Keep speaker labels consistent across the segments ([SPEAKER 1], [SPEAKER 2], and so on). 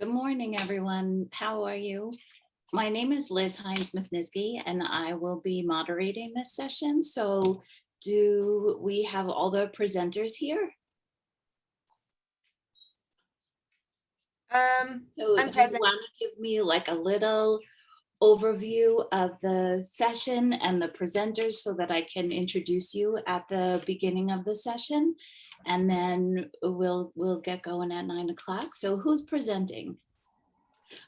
[SPEAKER 1] Good morning, everyone. How are you? My name is Liz Hines-Misniski, and I will be moderating this session. So do we have all the presenters here? So
[SPEAKER 2] I'm
[SPEAKER 1] do you
[SPEAKER 2] present.
[SPEAKER 1] want to give me like a little overview of the session and the presenters so that I can introduce you at the beginning of the session? And then we'll get going at 9 o'clock. So who's presenting?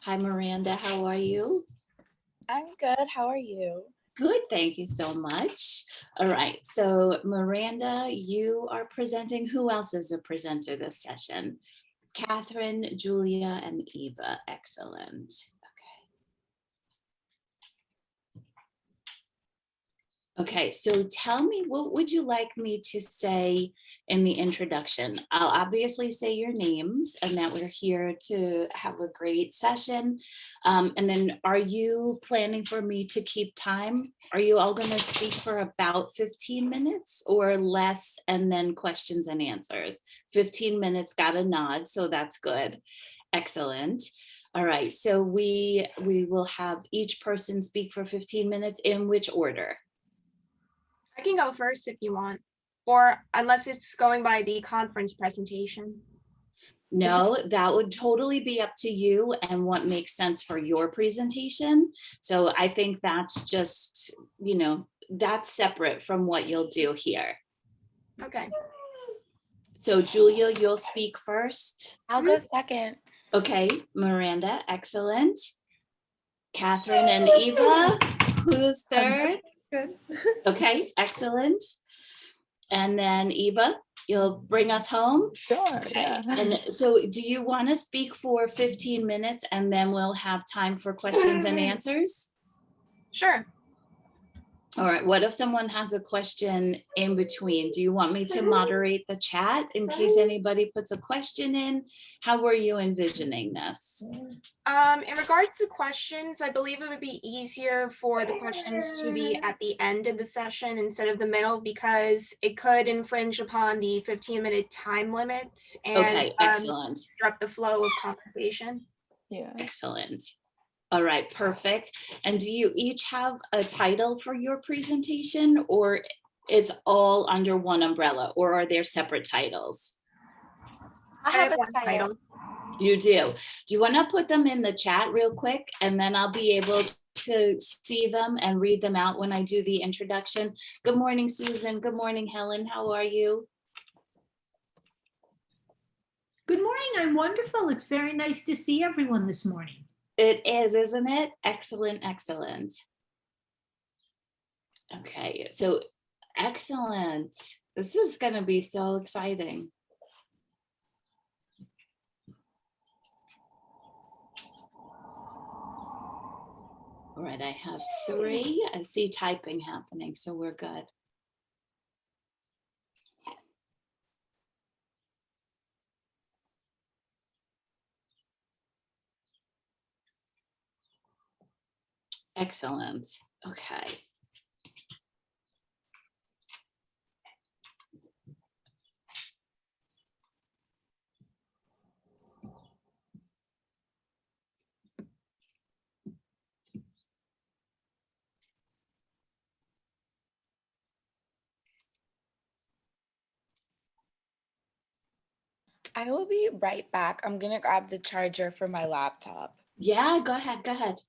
[SPEAKER 1] Hi, Miranda, how are you?
[SPEAKER 2] I'm good. How are you?
[SPEAKER 1] Good, thank you so much. All right, so Miranda, you are presenting. Who else is a presenter this session? Katherine, Julia, and Eva. Excellent. Okay, so tell me, what would you like me to say in the introduction? I'll obviously say your names and that we're here to have a great session. And then are you planning for me to keep time? Are you all going to speak for about 15 minutes or less and then questions and answers? 15 minutes, got a nod, so that's good. Excellent. All right, so we will have each person speak for 15 minutes. In which order?
[SPEAKER 2] I can go first if you want, or unless it's going by the conference presentation.
[SPEAKER 1] No, that would totally be up to you and what makes sense for your presentation. So I think that's just, that's separate from what you'll do here.
[SPEAKER 2] Okay.
[SPEAKER 1] So Julia, you'll speak first.
[SPEAKER 3] I'll go second.
[SPEAKER 1] Okay, Miranda, excellent. Katherine and Eva, who's third?
[SPEAKER 3] Good.
[SPEAKER 1] Okay, excellent. And then Eva, you'll bring us home?
[SPEAKER 3] Sure.
[SPEAKER 1] Okay,
[SPEAKER 3] Yeah.
[SPEAKER 1] and so do you want to speak for 15 minutes and then we'll have time for questions and answers?
[SPEAKER 2] Sure.
[SPEAKER 1] All right, what if someone has a question in between? Do you want me to moderate the chat in case anybody puts a question in? How were you envisioning this?
[SPEAKER 2] In regards to questions, I believe it would be easier for the questions to be at the end of the session instead of the middle because it could infringe upon the 15-minute time limit and
[SPEAKER 1] Okay, excellent.
[SPEAKER 2] disrupt the flow of conversation.
[SPEAKER 3] Yeah.
[SPEAKER 1] Excellent. All right, perfect. And do you each have a title for your presentation or it's all under one umbrella or are there separate titles?
[SPEAKER 2] I have one title.
[SPEAKER 1] You do. Do you want to put them in the chat real quick and then I'll be able to see them and read them out when I do the introduction? Good morning, Susan. Good morning, Helen. How are you?
[SPEAKER 4] Good morning, I'm wonderful. It's very nice to see everyone this morning.
[SPEAKER 1] It is, isn't it? Excellent, excellent. Okay, so excellent. This is going to be so exciting. All right, I have 3. I see typing happening, so we're good. Excellent. Okay.
[SPEAKER 3] I will be right back. I'm gonna grab the charger for my laptop.
[SPEAKER 1] Yeah, go ahead, go ahead.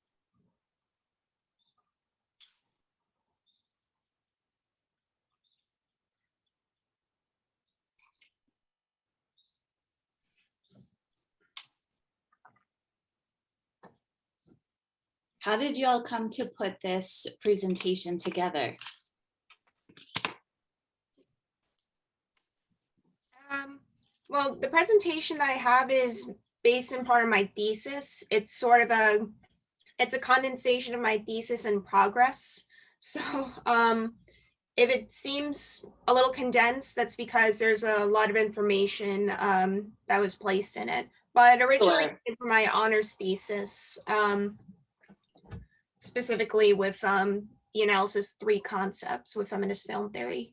[SPEAKER 1] How did you all come to put this presentation together?
[SPEAKER 2] Well, the presentation that I have is based in part of my thesis. It's sort of it's a condensation of my thesis in progress. So if it seems a little condensed, that's because there's a lot of information that was placed in it. But originally for my honors thesis, specifically with the analysis 3 concepts with feminist film theory.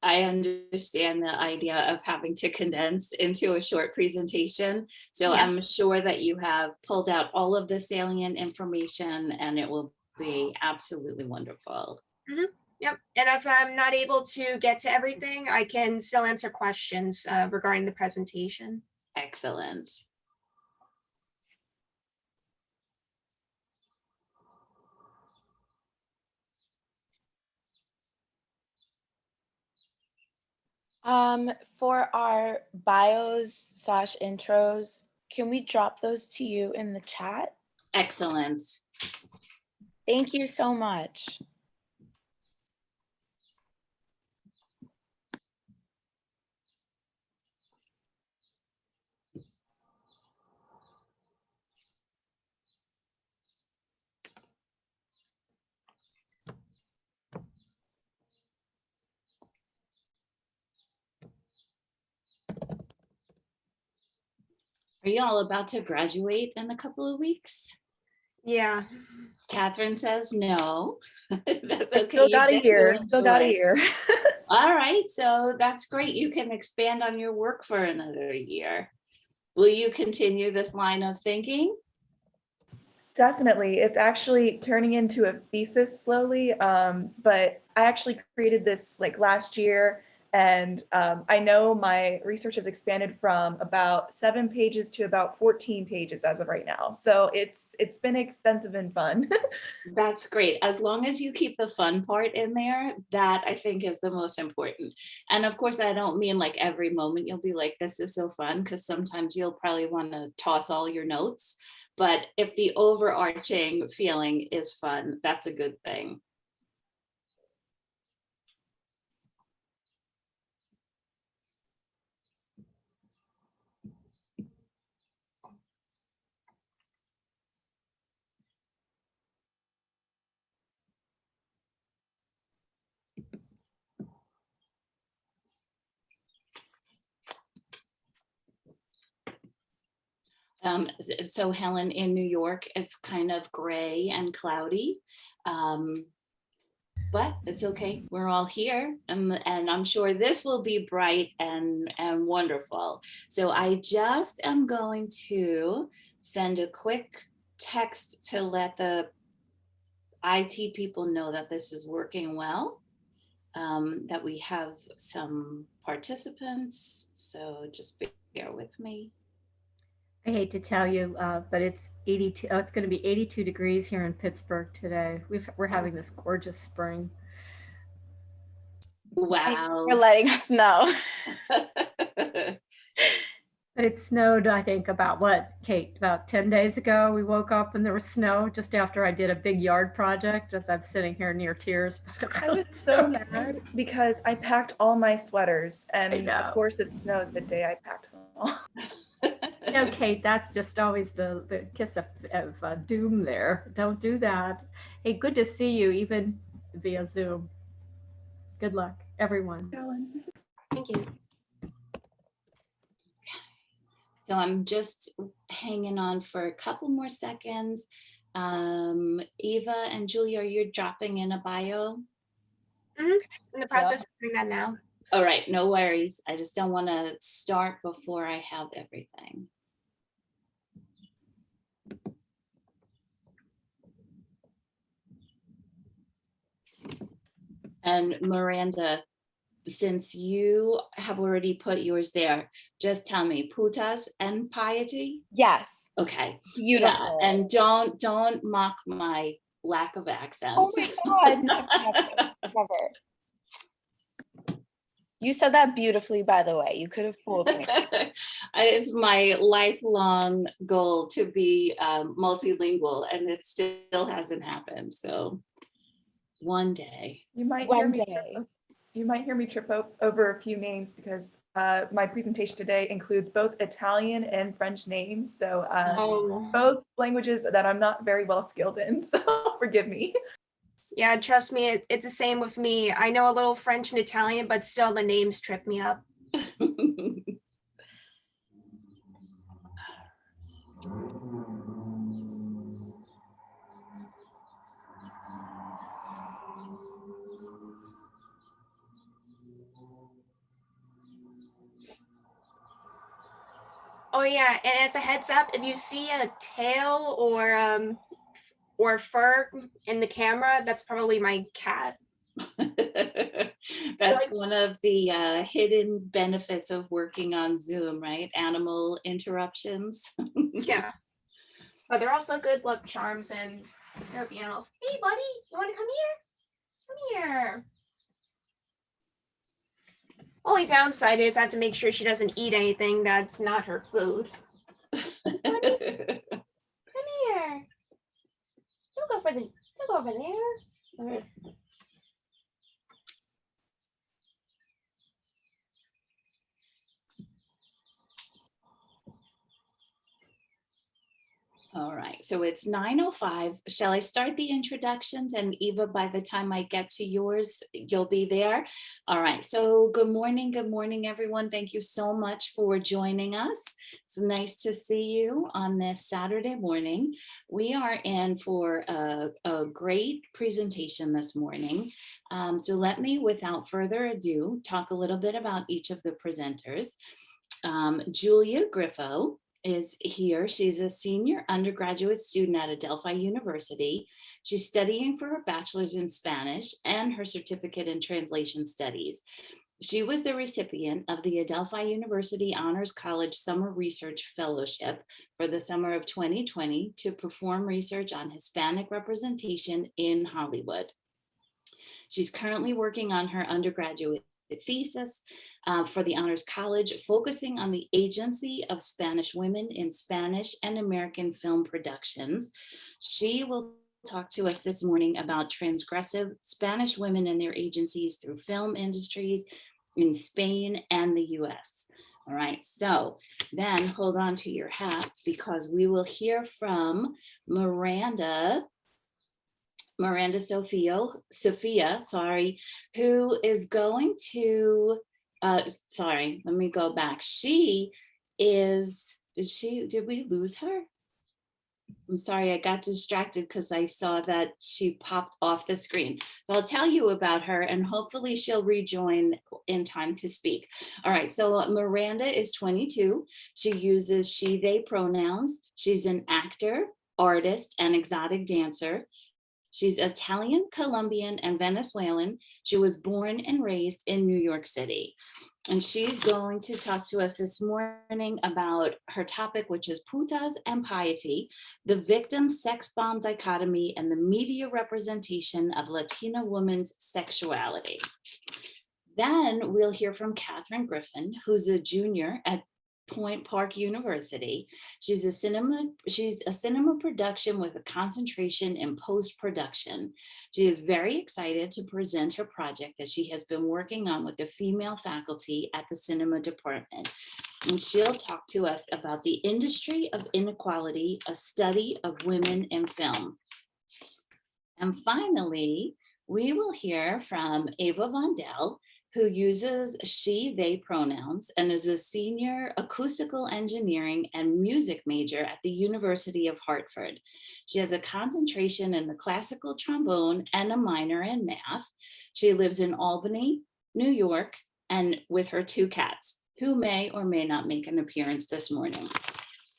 [SPEAKER 1] I understand the idea of having to condense into a short presentation. So
[SPEAKER 2] Yeah.
[SPEAKER 1] I'm sure that you have pulled out all of the salient information and it will be absolutely wonderful.
[SPEAKER 2] Yep. And if I'm not able to get to everything, I can still answer questions regarding the presentation.
[SPEAKER 1] Excellent.
[SPEAKER 3] For our bios/intros, can we drop those to you in the chat?
[SPEAKER 1] Excellent.
[SPEAKER 3] Thank you so much.
[SPEAKER 1] Are you all about to graduate in a couple of weeks?
[SPEAKER 2] Yeah.
[SPEAKER 1] Katherine says no. That's
[SPEAKER 5] I
[SPEAKER 1] okay.
[SPEAKER 5] still
[SPEAKER 1] You
[SPEAKER 5] got a
[SPEAKER 1] get to
[SPEAKER 5] year. Still got a
[SPEAKER 1] enjoy.
[SPEAKER 5] year.
[SPEAKER 1] All right, so that's great. You can expand on your work for another year. Will you continue this line of thinking?
[SPEAKER 5] Definitely. It's actually turning into a thesis slowly. But I actually created this like last year, and I know my research has expanded from about 7 pages to about 14 pages as of right now. So it's been expensive and fun.
[SPEAKER 1] That's great. As long as you keep the fun part in there, that I think is the most important. And of course, I don't mean like every moment you'll be like, this is so fun, because sometimes you'll probably want to toss all your notes. But if the overarching feeling is fun, that's a good thing. So Helen, in New York, it's kind of gray and cloudy. But it's okay, we're all here, and I'm sure this will be bright and wonderful. So I just am going to send a quick text to let the IT people know that this is working well, that we have some participants, so just bear with me.
[SPEAKER 4] I hate to tell you, but it's 82. Oh, it's going to be 82 degrees here in Pittsburgh today. We're having this gorgeous spring.
[SPEAKER 1] Wow.
[SPEAKER 3] For letting us know.
[SPEAKER 4] But it snowed, I think, about what, Kate? About 10 days ago, we woke up and there was snow just after I did a big yard project, as I'm sitting here near tears.
[SPEAKER 5] I was so mad because I packed all my sweaters,
[SPEAKER 4] I
[SPEAKER 5] and
[SPEAKER 4] know.
[SPEAKER 5] of course it snowed the day I packed them all.
[SPEAKER 4] No, Kate, that's just always the kiss of doom there. Don't do that. Hey, good to see you, even via Zoom. Good luck, everyone.
[SPEAKER 2] Thank you.
[SPEAKER 1] So I'm just hanging on for a couple more seconds. Eva and Julia, you're dropping in a bio?
[SPEAKER 2] In the process of doing that now.
[SPEAKER 1] All right, no worries. I just don't want to start before I have everything. And Miranda, since you have already put yours there, just tell me, Putas and piety?
[SPEAKER 3] Yes.
[SPEAKER 1] Okay.
[SPEAKER 3] Beautiful.
[SPEAKER 1] Yeah, and don't mock my lack of accent.
[SPEAKER 3] Oh my God. Never. You said that beautifully, by the way. You could have fooled me.
[SPEAKER 1] It's my lifelong goal to be multilingual, and it still hasn't happened. So one day.
[SPEAKER 5] You might
[SPEAKER 3] One
[SPEAKER 5] hear me
[SPEAKER 3] day.
[SPEAKER 5] You might hear me trip over a few names because my presentation today includes both Italian and French names. So
[SPEAKER 2] Oh,
[SPEAKER 5] both languages that I'm not very well skilled in, so forgive me.
[SPEAKER 2] yeah, trust me, it's the same with me. I know a little French and Italian, but still the names trip me up. yeah, and as a heads up, if you see a tail or fur in the camera, that's probably my cat.
[SPEAKER 1] That's one of the hidden benefits of working on Zoom, right? Animal interruptions.
[SPEAKER 2] Yeah. But they're also good luck charms and therapy animals. Hey, buddy, you want to come here? Come here. Only downside is I have to make sure she doesn't eat anything that's not her food. Come here. Don't go over there. Okay.
[SPEAKER 1] All right, so it's 9:05. Shall I start the introductions? And Eva, by the time I get to yours, you'll be there. All right, so good morning, everyone. Thank you so much for joining us. It's nice to see you on this Saturday morning. We are in for a great presentation this morning. So let me, without further ado, talk a little bit about each of the presenters. Julia Griffo is here. She's a senior undergraduate student at Adelphi University. She's studying for her bachelor's in Spanish and her certificate in translation studies. She was the recipient of the Adelphi University Honors College Summer Research Fellowship for the summer of 2020 to perform research on Hispanic representation in Hollywood. She's currently working on her undergraduate thesis for the Honors College, focusing on the agency of Spanish women in Spanish and American film productions. She will talk to us this morning about transgressive Spanish women and their agencies through film industries in Spain and the US. All right, so then hold on to your hats because we will hear from Miranda-Sofia, who is going to, sorry, let me go back. She is, did we lose her? I'm sorry, I got distracted because I saw that she popped off the screen. So I'll tell you about her and hopefully she'll rejoin in time to speak. All right, so Miranda is 22. She uses she, they pronouns. She's an actor, artist, and exotic dancer. She's Italian, Colombian, and Venezuelan. She was born and raised in New York City. And she's going to talk to us this morning about her topic, which is Putas and piety, the victim sex bomb dichotomy, and the media representation of Latina women's sexuality. Then we'll hear from Katherine Griffin, who's a junior at Point Park University. She's a cinema production with a concentration in post-production. She is very excited to present her project that she has been working on with the female faculty at the cinema department. And she'll talk to us about the industry of inequality, a study of women in film. And finally, we will hear from Eva von Dell, who uses she, they pronouns and is a senior acoustical engineering and music major at the University of Hartford. She has a concentration in the classical trombone and a minor in math. She lives in Albany, New York, and with her 2 cats, who may or may not make an appearance this morning.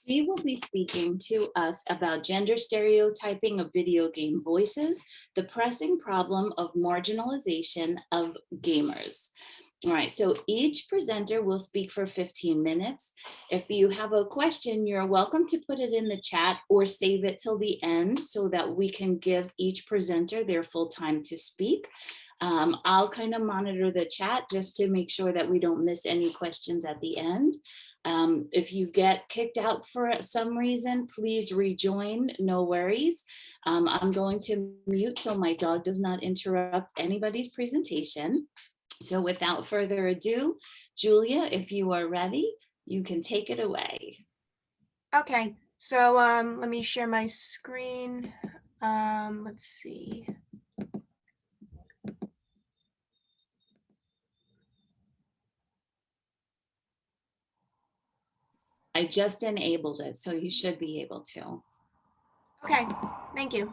[SPEAKER 1] She will be speaking to us about gender stereotyping of video game voices, the pressing problem of marginalization of gamers. All right, so each presenter will speak for 15 minutes. If you have a question, you're welcome to put it in the chat or save it till the end so that we can give each presenter their full time to speak. I'll kind of monitor the chat just to make sure that we don't miss any questions at the end. If you get kicked out for some reason, please rejoin, no worries. I'm going to mute so my dog does not interrupt anybody's presentation. So without further ado, Julia, if you are ready, you can take it away.
[SPEAKER 2] Okay, so let me share my screen. Let's see.
[SPEAKER 1] I just enabled it, so you should be able to.
[SPEAKER 2] Okay, thank you.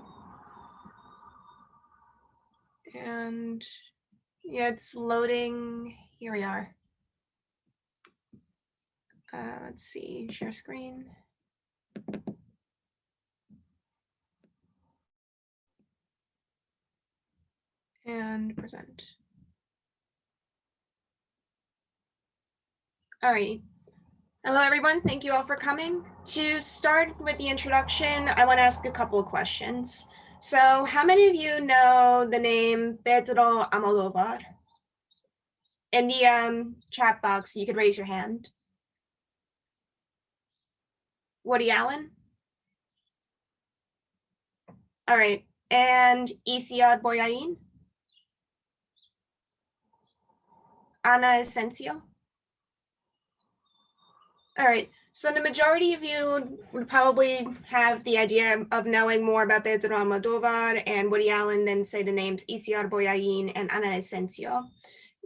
[SPEAKER 2] And yeah, it's loading. Here we are. Let's see, share screen. And present. All right. Hello, everyone. Thank you all for coming. To start with the introduction, I want to ask a couple of questions. So how many of you know the name Pedro Almodóvar? In the chat box, you could raise your hand. Woody Allen? All right. And Isiar Boyain? Ana Asensio? All right. So the majority of you would probably have the idea of knowing more about Pedro Almodóvar and Woody Allen than say the names Isiar Boyain and Ana Asensio.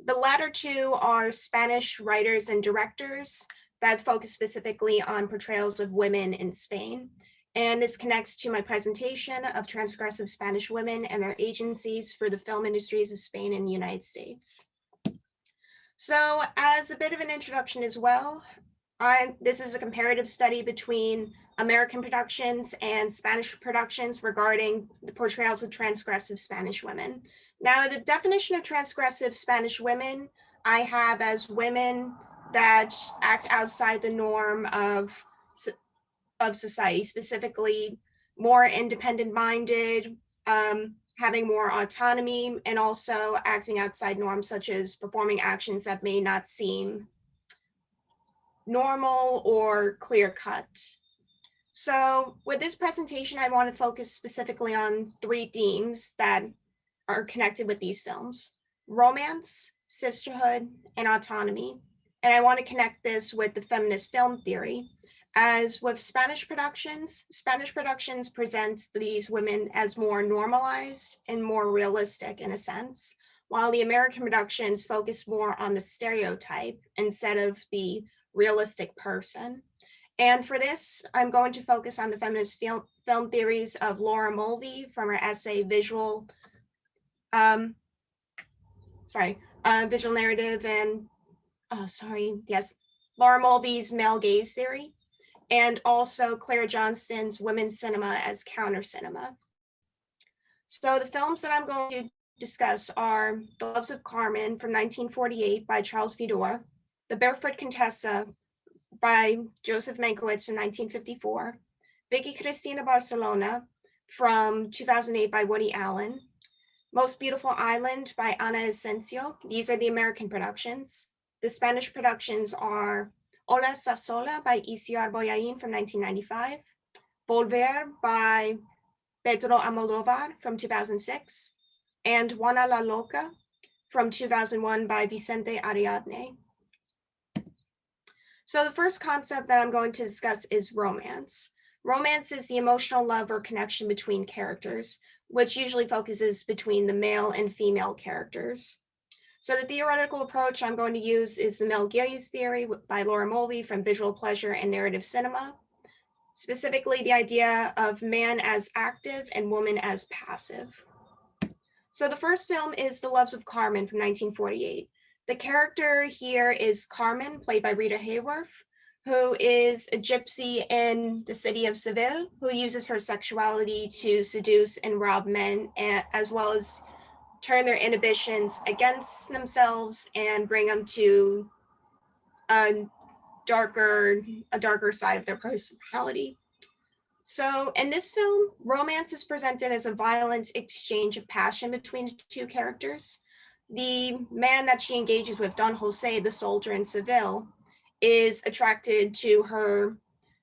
[SPEAKER 2] The latter two are Spanish writers and directors that focus specifically on portrayals of women in Spain. And this connects to my presentation of transgressive Spanish women and their agencies for the film industries of Spain and the United States. So as a bit of an introduction as well, this is a comparative study between American productions and Spanish productions regarding the portrayals of transgressive Spanish women. Now, the definition of transgressive Spanish women, I have as women that act outside the norm of society, specifically more independent-minded, having more autonomy, and also acting outside norms, such as performing actions that may not seem normal or clear-cut. So with this presentation, I want to focus specifically on three themes that are connected with these films: romance, sisterhood, and autonomy. And I want to connect this with the feminist film theory, as with Spanish productions present these women as more normalized and more realistic in a sense, while the American productions focus more on the stereotype instead of the realistic person. And for this, I'm going to focus on the feminist film theories of Laura Mulvey from her essay Visual Narrative and, Laura Mulvey's Male Gaze Theory, and also Claire Johnston's Women's Cinema as Counter Cinema. So the films that I'm going to discuss are The Loves of Carmen from 1948 by Charles Fedor, The Barefoot Contessa by Joseph Mankiewicz from 1954, Vicky Cristina Barcelona from 2008 by Woody Allen, Most Beautiful Island by Ana Asensio. These are the American productions. The Spanish productions are Hola Sasola by Isiar Boyain from 1995, Volver by Pedro Almodóvar from 2006, and Juana la Loca from 2001 by Vicente Ariadne. So the first concept that I'm going to discuss is romance. Romance is the emotional love or connection between characters, which usually focuses between the male and female characters. So the theoretical approach I'm going to use is the male gaze theory by Laura Mulvey from Visual Pleasure and Narrative Cinema, specifically the idea of man as active and woman as passive. So the first film is The Loves of Carmen from 1948. The character here is Carmen, played by Rita Hayworth, who is a gypsy in the city of Seville, who uses her sexuality to seduce and rob men, as well as turn their inhibitions against themselves and bring them to a darker side of their personality. So in this film, romance is presented as a violent exchange of passion between the two characters. The man that she engages with, Don Jose, the soldier in Seville, is attracted to her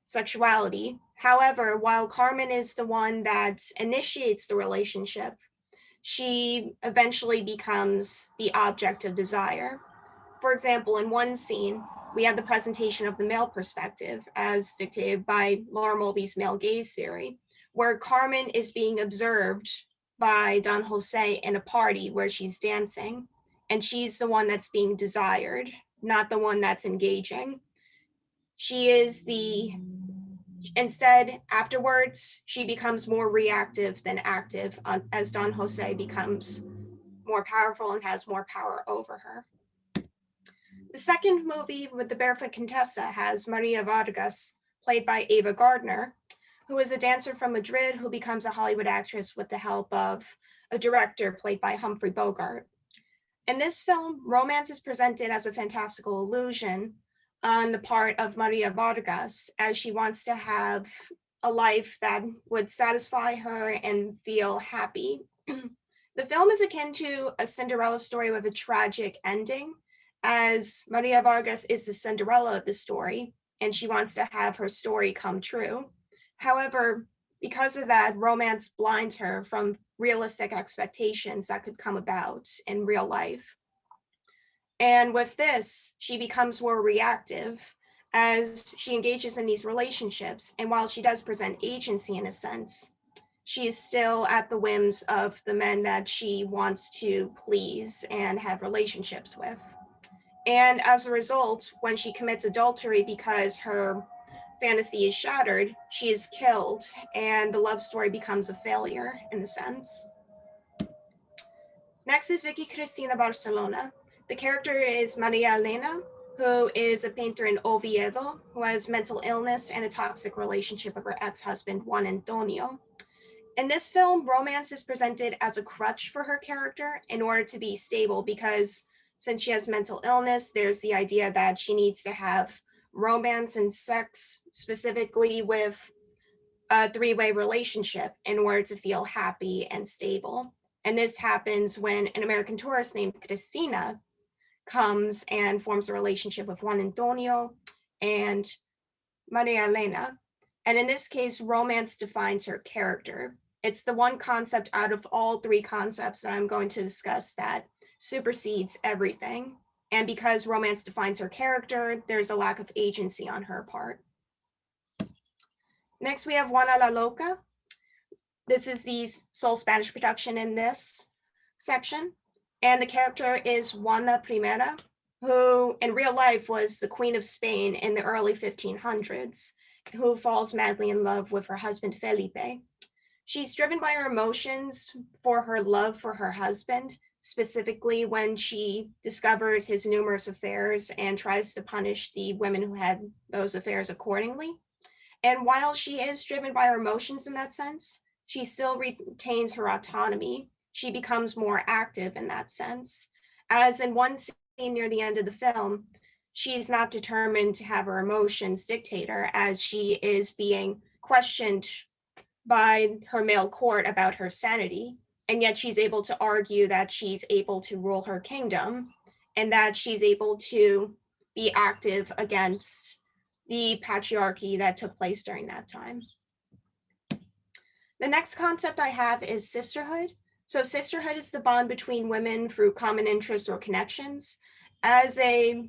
[SPEAKER 2] sexuality. However, while Carmen is the one that initiates the relationship, she eventually becomes the object of desire. For example, in one scene, we have the presentation of the male perspective as dictated by Laura Mulvey's male gaze theory, where Carmen is being observed by Don Jose in a party where she's dancing, and she's the one that's being desired, not the one that's engaging. Instead, afterwards, she becomes more reactive than active as Don Jose becomes more powerful and has more power over her. The second movie with the Barefoot Contessa has Maria Vargas, played by Ava Gardner, who is a dancer from Madrid who becomes a Hollywood actress with the help of a director played by Humphrey Bogart. In this film, romance is presented as a fantastical illusion on the part of Maria Vargas, as she wants to have a life that would satisfy her and feel happy. The film is akin to a Cinderella story with a tragic ending, as Maria Vargas is the Cinderella of the story, and she wants to have her story come true. However, because of that, romance blinds her from realistic expectations that could come about in real life. And with this, she becomes more reactive as she engages in these relationships. And while she does present agency in a sense, she is still at the whims of the men that she wants to please and have relationships with. And as a result, when she commits adultery because her fantasy is shattered, she is killed, and the love story becomes a failure in a sense. Next is Vicky Cristina Barcelona. The character is Maria Elena, who is a painter in Oviedo, who has mental illness and a toxic relationship with her ex-husband, Juan Antonio. In this film, romance is presented as a crutch for her character in order to be stable, because since she has mental illness, there's the idea that she needs to have romance and sex, specifically with a three-way relationship, in order to feel happy and stable. And this happens when an American tourist named Cristina comes and forms a relationship with Juan Antonio and Maria Elena. And in this case, romance defines her character. It's the one concept out of all three concepts that I'm going to discuss that supersedes everything. And because romance defines her character, there's a lack of agency on her part. Next, we have Juana la Loca. This is the sole Spanish production in this section. And the character is Juana Primera, who in real life was the Queen of Spain in the early 1500s, who falls madly in love with her husband, Felipe. She's driven by her emotions for her love for her husband, specifically when she discovers his numerous affairs and tries to punish the women who had those affairs accordingly. And while she is driven by her emotions in that sense, she still retains her autonomy. She becomes more active in that sense. As in one scene near the end of the film, she is not determined to have her emotions dictate her, as she is being questioned by her male court about her sanity. And yet she's able to argue that she's able to rule her kingdom and that she's able to be active against the patriarchy that took place during that time. The next concept I have is sisterhood. So sisterhood is the bond between women through common interests or connections. As a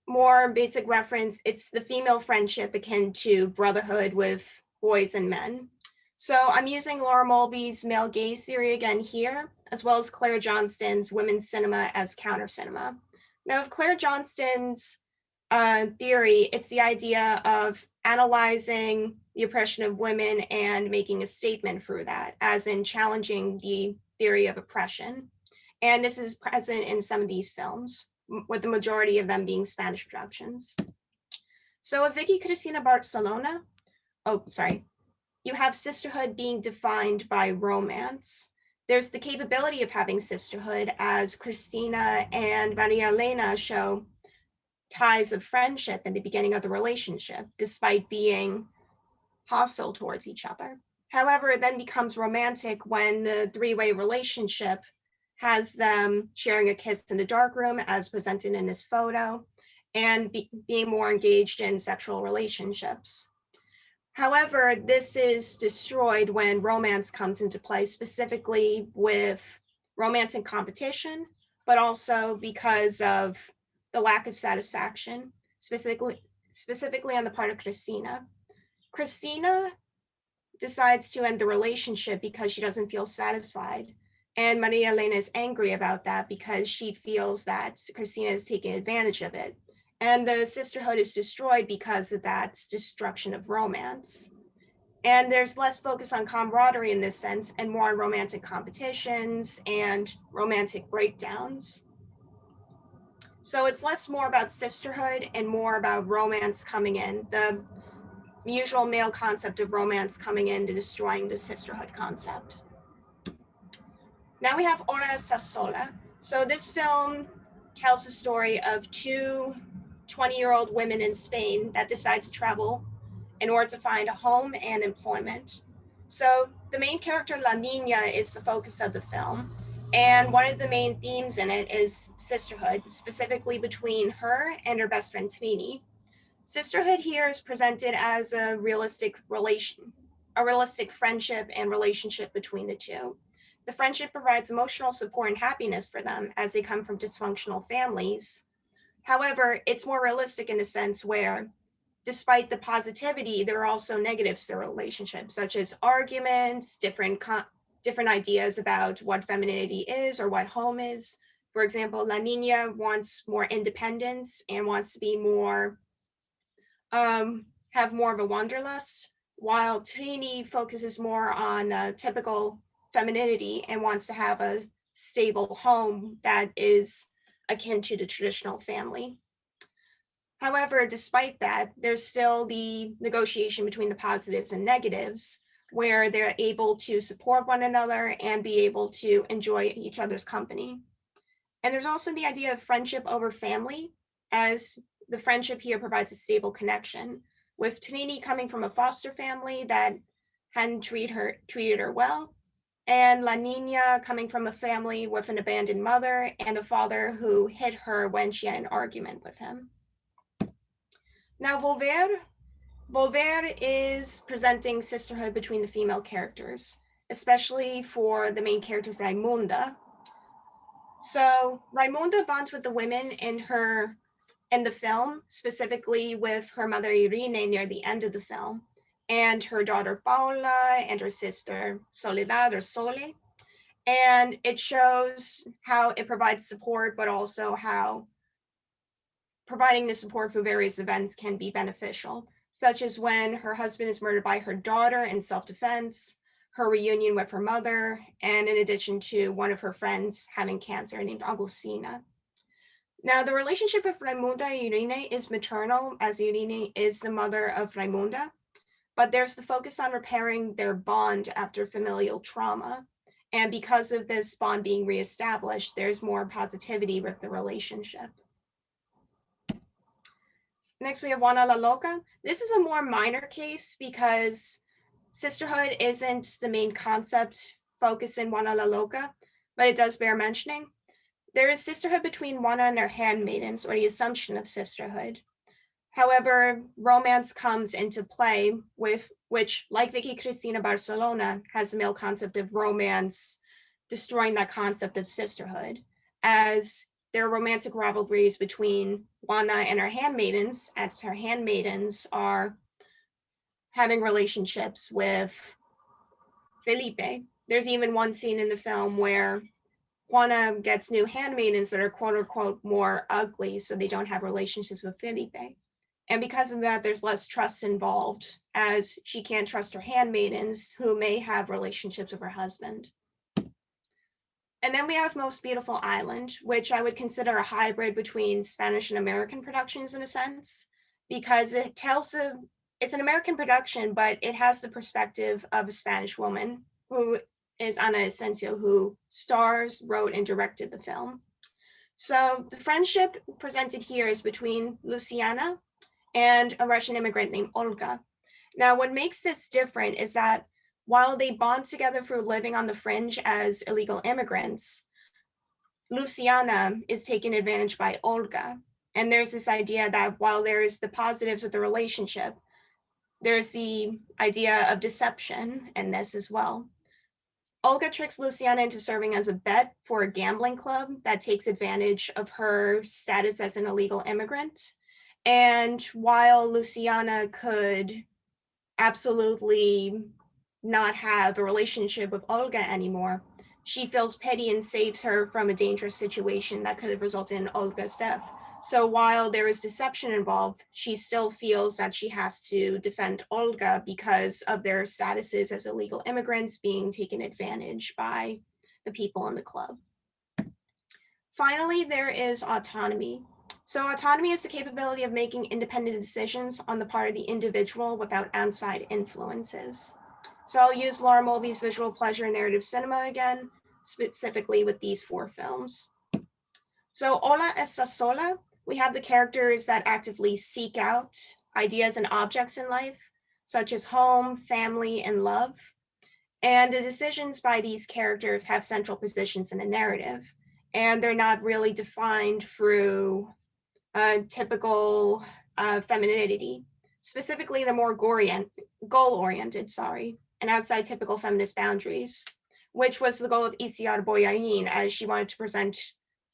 [SPEAKER 2] more basic reference, it's the female friendship akin to brotherhood with boys and men. So I'm using Laura Mulvey's male gaze theory again here, as well as Claire Johnston's women's cinema as counter cinema. Now, with Claire Johnston's theory, it's the idea of analyzing the oppression of women and making a statement through that, as in challenging the theory of oppression. And this is present in some of these films, with the majority of them being Spanish productions. So with Vicky Cristina Barcelona, you have sisterhood being defined by romance. There's the capability of having sisterhood, as Cristina and Maria Elena show ties of friendship in the beginning of the relationship, despite being hostile towards each other. However, it then becomes romantic when the three-way relationship has them sharing a kiss in the darkroom, as presented in this photo, and being more engaged in sexual relationships. However, this is destroyed when romance comes into play, specifically with romantic competition, but also because of the lack of satisfaction, specifically on the part of Cristina. Cristina decides to end the relationship because she doesn't feel satisfied. And Maria Elena is angry about that because she feels that Cristina is taking advantage of it. And the sisterhood is destroyed because of that destruction of romance. And there's less focus on camaraderie in this sense and more on romantic competitions and romantic breakdowns. So it's less more about sisterhood and more about romance coming in, the usual male concept of romance coming in to destroying the sisterhood concept. Now we have Ora Sassola. So this film tells the story of two 20-year-old women in Spain that decide to travel in order to find a home and employment. So the main character, La Nina, is the focus of the film. And one of the main themes in it is sisterhood, specifically between her and her best friend, Trini. Sisterhood here is presented as a realistic friendship and relationship between the two. The friendship provides emotional support and happiness for them as they come from dysfunctional families. However, it's more realistic in a sense where, despite the positivity, there are also negatives to the relationship, such as arguments, different ideas about what femininity is or what home is. For example, La Nina wants more independence and wants to be more, have more of a wanderlust, while Trini focuses more on typical femininity and wants to have a stable home that is akin to the traditional family. However, despite that, there's still the negotiation between the positives and negatives, where they're able to support one another and be able to enjoy each other's company. And there's also the idea of friendship over family, as the friendship here provides a stable connection, with Trini coming from a foster family that hadn't treated her well, and La Nina coming from a family with an abandoned mother and a father who hit her when she had an argument with him. Now, Volver is presenting sisterhood between the female characters, especially for the main character, Raimunda. So Raimunda bonds with the women in the film, specifically with her mother Irene near the end of the film, and her daughter Paula and her sister Soledad or Sole. And it shows how it provides support, but also how providing the support for various events can be beneficial, such as when her husband is murdered by her daughter in self-defense, her reunion with her mother, and in addition to one of her friends having cancer named Agustina. Now, the relationship of Raimunda and Irene is maternal, as Irene is the mother of Raimunda, but there's the focus on repairing their bond after familial trauma. And because of this bond being reestablished, there's more positivity with the relationship. Next, we have Juana la Loca. This is a more minor case because sisterhood isn't the main concept focus in Juana la Loca, but it does bear mentioning. There is sisterhood between Juana and her handmaidens, or the assumption of sisterhood. However, romance comes into play, with which, like Vicky Cristina Barcelona, has the male concept of romance destroying that concept of sisterhood, as there are romantic rivalries between Juana and her handmaidens, as her handmaidens are having relationships with Felipe. There's even one scene in the film where Juana gets new handmaidens that are quote unquote more ugly, so they don't have relationships with Felipe. And because of that, there's less trust involved, as she can't trust her handmaidens who may have relationships with her husband. And then we have Most Beautiful Island, which I would consider a hybrid between Spanish and American productions in a sense, because it's an American production, but it has the perspective of a Spanish woman who is Ana Asensio, who stars, wrote, and directed the film. So the friendship presented here is between Luciana and a Russian immigrant named Olga. Now, what makes this different is that while they bond together through living on the fringe as illegal immigrants, Luciana is taken advantage by Olga. And there's this idea that while there's the positives of the relationship, there's the idea of deception in this as well. Olga tricks Luciana into serving as a bet for a gambling club that takes advantage of her status as an illegal immigrant. And while Luciana could absolutely not have a relationship with Olga anymore, she feels pity and saves her from a dangerous situation that could have resulted in Olga's death. So while there is deception involved, she still feels that she has to defend Olga because of their statuses as illegal immigrants being taken advantage by the people in the club. Finally, there is Autonomy. So autonomy is the capability of making independent decisions on the part of the individual without outside influences. So I'll use Laura Mulvey's visual pleasure narrative cinema again, specifically with these 4 films. So Hola Esta Sola, we have the characters that actively seek out ideas and objects in life, such as home, family, and love. And the decisions by these characters have central positions in the narrative, and they're not really defined through typical femininity. Specifically, they're more goal-oriented, and outside typical feminist boundaries, which was the goal of Isiar Boyain, as she wanted to present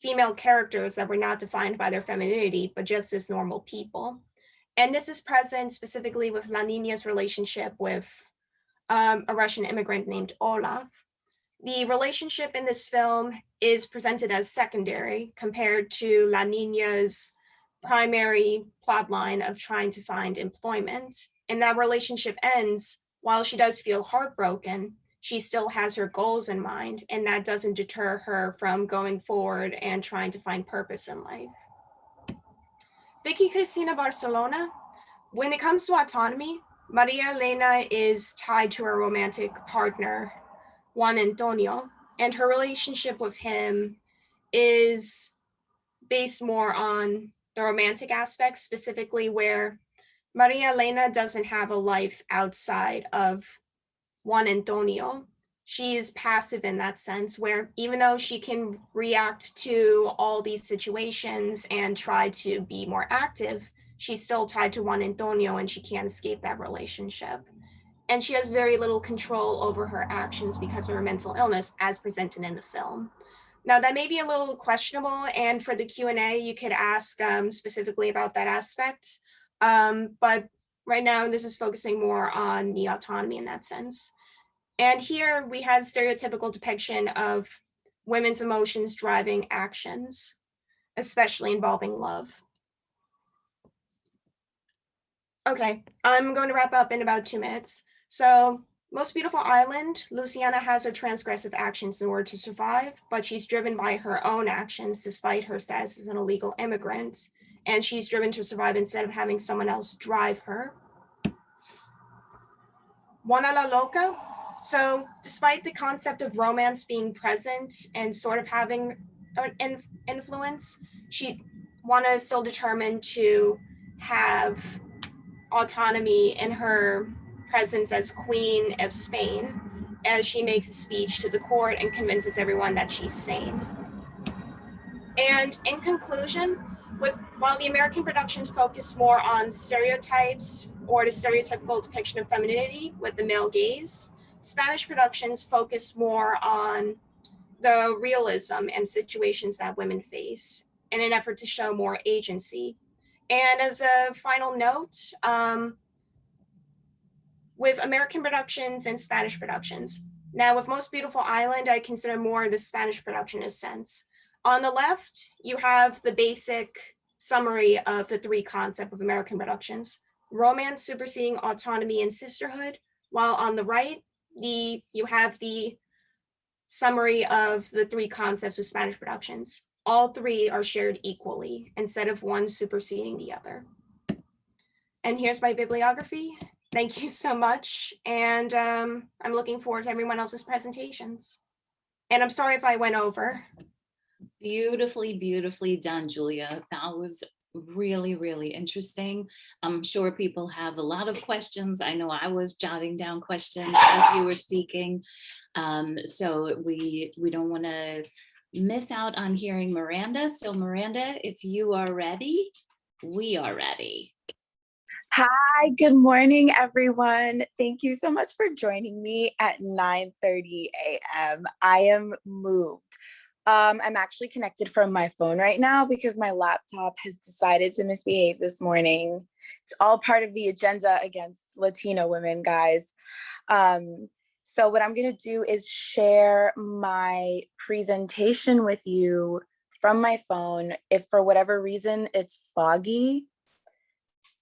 [SPEAKER 2] female characters that were not defined by their femininity, but just as normal people. And this is present specifically with La Nina's relationship with a Russian immigrant named Olaf. The relationship in this film is presented as secondary compared to La Nina's primary plotline of trying to find employment. And that relationship ends while she does feel heartbroken. She still has her goals in mind, and that doesn't deter her from going forward and trying to find purpose in life. Vicky Cristina Barcelona, when it comes to autonomy, Maria Elena is tied to her romantic partner, Juan Antonio, and her relationship with him is based more on the romantic aspects, specifically where Maria Elena doesn't have a life outside of Juan Antonio. She is passive in that sense, where even though she can react to all these situations and try to be more active, she's still tied to Juan Antonio and she can't escape that relationship. And she has very little control over her actions because of her mental illness, as presented in the film. Now, that may be a little questionable, and for the Q&A, you could ask specifically about that aspect. But right now, this is focusing more on the autonomy in that sense. And here we had stereotypical depiction of women's emotions driving actions, especially involving love. Okay, I'm going to wrap up in about 2 minutes. So, Most Beautiful Island, Luciana has her transgressive actions in order to survive, but she's driven by her own actions despite her status as an illegal immigrant, and she's driven to survive instead of having someone else drive her. Juana la Loca, so despite the concept of romance being present and sort of having an influence, Juana is still determined to have autonomy in her presence as Queen of Spain, as she makes a speech to the court and convinces everyone that she's sane. And in conclusion, while the American productions focus more on stereotypes or the stereotypical depiction of femininity with the male gaze, Spanish productions focus more on the realism and situations that women face in an effort to show more agency. And as a final note, with American productions and Spanish productions. Now, with Most Beautiful Island, I consider more the Spanish production in a sense. On the left, you have the basic summary of the 3 concepts of American productions: romance superseding autonomy and sisterhood, while on the right, you have the summary of the 3 concepts of Spanish productions. All 3 are shared equally instead of one superseding the other. And here's my bibliography. Thank you so much. And I'm looking forward to everyone else's presentations. And I'm sorry if I went over.
[SPEAKER 1] Beautifully, beautifully done, Julia. That was really, really interesting. I'm sure people have a lot of questions. I know I was jotting down questions as you were speaking. So we don't want to miss out on hearing Miranda. So Miranda, if you are ready, we are ready.
[SPEAKER 3] Hi, good morning, everyone. Thank you so much for joining me at 9:30 a.m. I am moved. I'm actually connected from my phone right now because my laptop has decided to misbehave this morning. It's all part of the agenda against Latino women, guys. So what I'm gonna do is share my presentation with you from my phone. If for whatever reason it's foggy,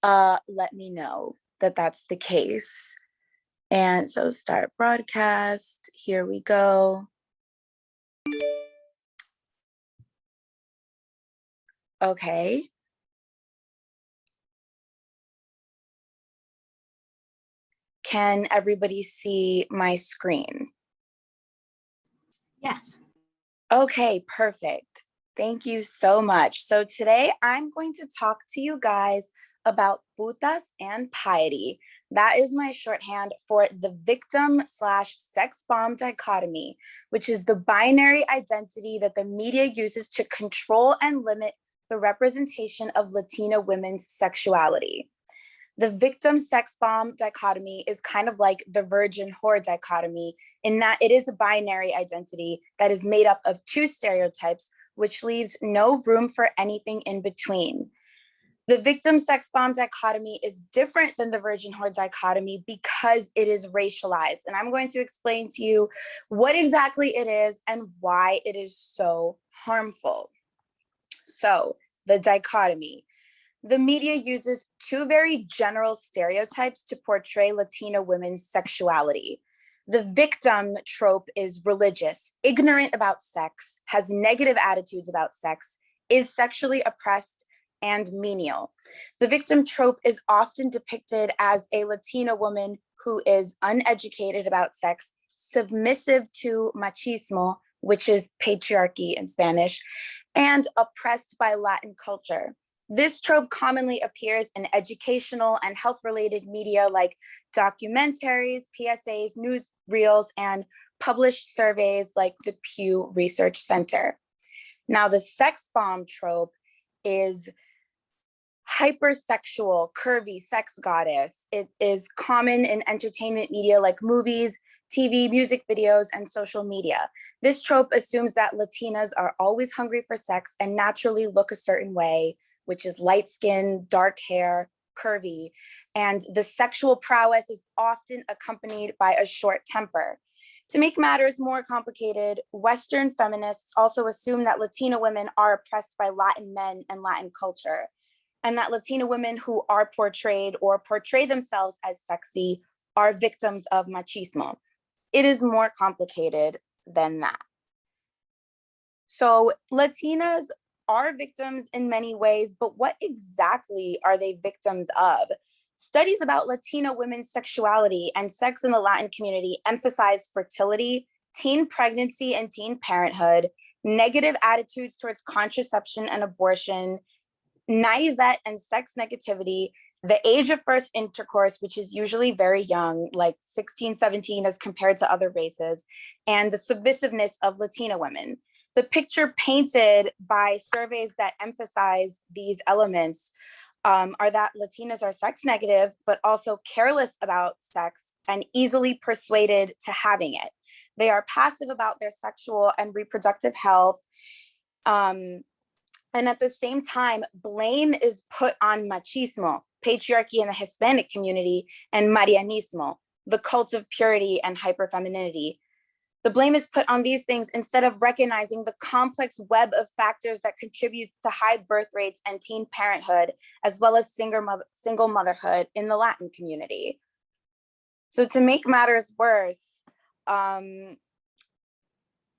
[SPEAKER 3] let me know that that's the case. And so start broadcast, here we go. Okay, Can everybody see my screen?
[SPEAKER 2] Yes.
[SPEAKER 3] Okay, perfect. Thank you so much. So today I'm going to talk to you guys about putas and piety. That is my shorthand for the victim/sex bomb dichotomy, which is the binary identity that the media uses to control and limit the representation of Latina women's sexuality. The victim sex bomb dichotomy is kind of like the virgin whore dichotomy in that it is a binary identity that is made up of two stereotypes, which leaves no room for anything in between. The victim sex bomb dichotomy is different than the virgin whore dichotomy because it is racialized. And I'm going to explain to you what exactly it is and why it is so harmful. So, the dichotomy. The media uses two very general stereotypes to portray Latina women's sexuality. The victim trope is religious, ignorant about sex, has negative attitudes about sex, is sexually oppressed, and menial. The victim trope is often depicted as a Latina woman who is uneducated about sex, submissive to machismo, which is patriarchy in Spanish, and oppressed by Latin culture. This trope commonly appears in educational and health-related media like documentaries, PSAs, newsreels, and published surveys like the Pew Research Center. Now, the sex bomb trope is hypersexual, curvy sex goddess. It is common in entertainment media like movies, TV, music videos, and social media. This trope assumes that Latinas are always hungry for sex and naturally look a certain way, which is light skin, dark hair, curvy, and the sexual prowess is often accompanied by a short temper. To make matters more complicated, Western feminists also assume that Latina women are oppressed by Latin men and Latin culture, and that Latina women who are portrayed or portray themselves as sexy are victims of machismo. It is more complicated than that. So Latinas are victims in many ways, but what exactly are they victims of? Studies about Latina women's sexuality and sex in the Latin community emphasize fertility, teen pregnancy and teen parenthood, negative attitudes towards contraception and abortion, naivete and sex negativity, the age of first intercourse, which is usually very young, like 16, 17 as compared to other races, and the submissiveness of Latina women. The picture painted by surveys that emphasize these elements are that Latinas are sex negative, but also careless about sex and easily persuaded to having it. They are passive about their sexual and reproductive health. And at the same time, blame is put on machismo, patriarchy in the Hispanic community, and Marianismo, the cult of purity and hyperfemininity. The blame is put on these things instead of recognizing the complex web of factors that contribute to high birth rates and teen parenthood, as well as single motherhood in the Latin community. So to make matters worse,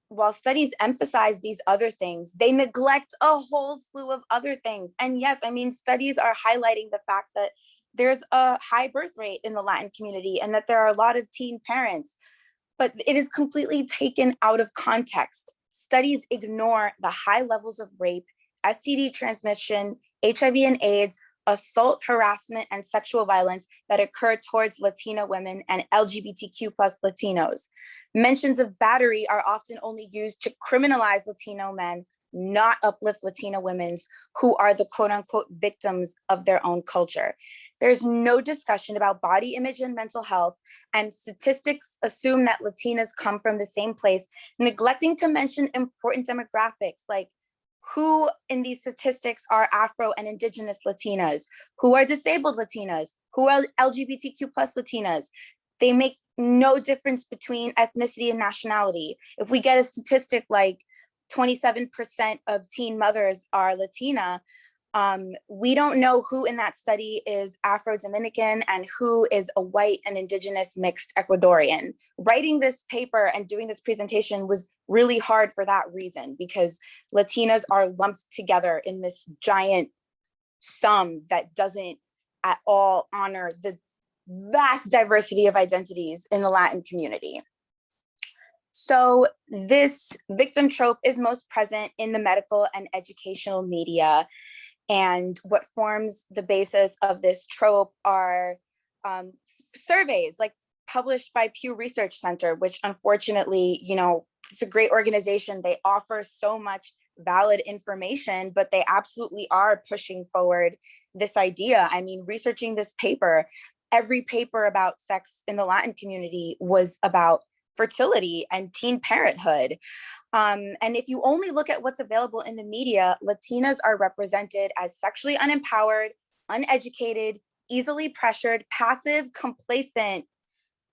[SPEAKER 3] while studies emphasize these other things, they neglect a whole slew of other things. And yes, I mean, studies are highlighting the fact that there's a high birth rate in the Latin community and that there are a lot of teen parents, but it is completely taken out of context. Studies ignore the high levels of rape, STD transmission, HIV and AIDS, assault, harassment, and sexual violence that occur towards Latina women and LGBTQ plus Latinos. Mentions of battery are often only used to criminalize Latino men, not uplift Latina women who are the quote unquote victims of their own culture. There's no discussion about body image and mental health, and statistics assume that Latinas come from the same place, neglecting to mention important demographics like who in these statistics are Afro and Indigenous Latinas, who are disabled Latinas, who are LGBTQ plus Latinas. They make no difference between ethnicity and nationality. If we get a statistic like 27% of teen mothers are Latina, we don't know who in that study is Afro-Dominican and who is a white and Indigenous mixed Ecuadorian. Writing this paper and doing this presentation was really hard for that reason, because Latinas are lumped together in this giant sum that doesn't at all honor the vast diversity of identities in the Latin community. So this victim trope is most present in the medical and educational media. And what forms the basis of this trope are surveys like published by Pew Research Center, which unfortunately, you know, it's a great organization. They offer so much valid information, but they absolutely are pushing forward this idea. I mean, researching this paper, every paper about sex in the Latin community was about fertility and teen parenthood. And if you only look at what's available in the media, Latinas are represented as sexually unempowered, uneducated, easily pressured, passive, complacent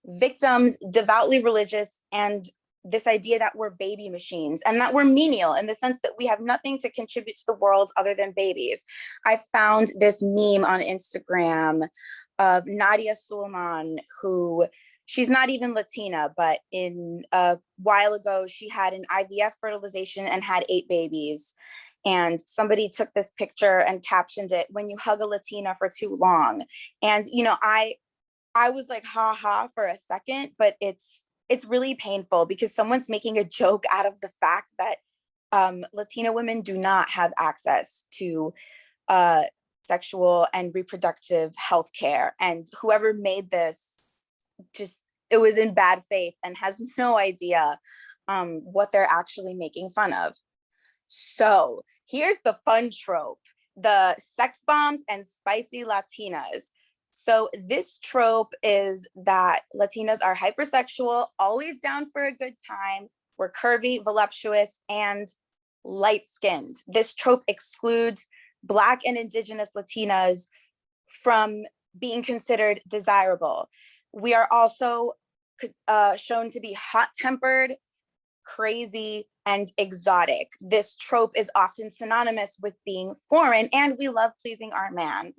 [SPEAKER 3] victims, devoutly religious, and this idea that we're baby machines and that we're menial in the sense that we have nothing to contribute to the world other than babies. I found this meme on Instagram of Nadia Suleiman, who she's not even Latina, but in a while ago, she had an IVF fertilization and had 8 babies. And somebody took this picture and captioned it, "When you hug a Latina for too long." And, you know, I was like, ha ha for a second, but it's really painful because someone's making a joke out of the fact that Latina women do not have access to sexual and reproductive health care. And whoever made this, just, it was in bad faith and has no idea what they're actually making fun of. So here's the fun trope, the sex bombs and spicy Latinas. So this trope is that Latinas are hypersexual, always down for a good time. We're curvy, voluptuous, and light-skinned. This trope excludes Black and Indigenous Latinas from being considered desirable. We are also shown to be hot-tempered, crazy, and exotic. This trope is often synonymous with being foreign, and we love pleasing our man.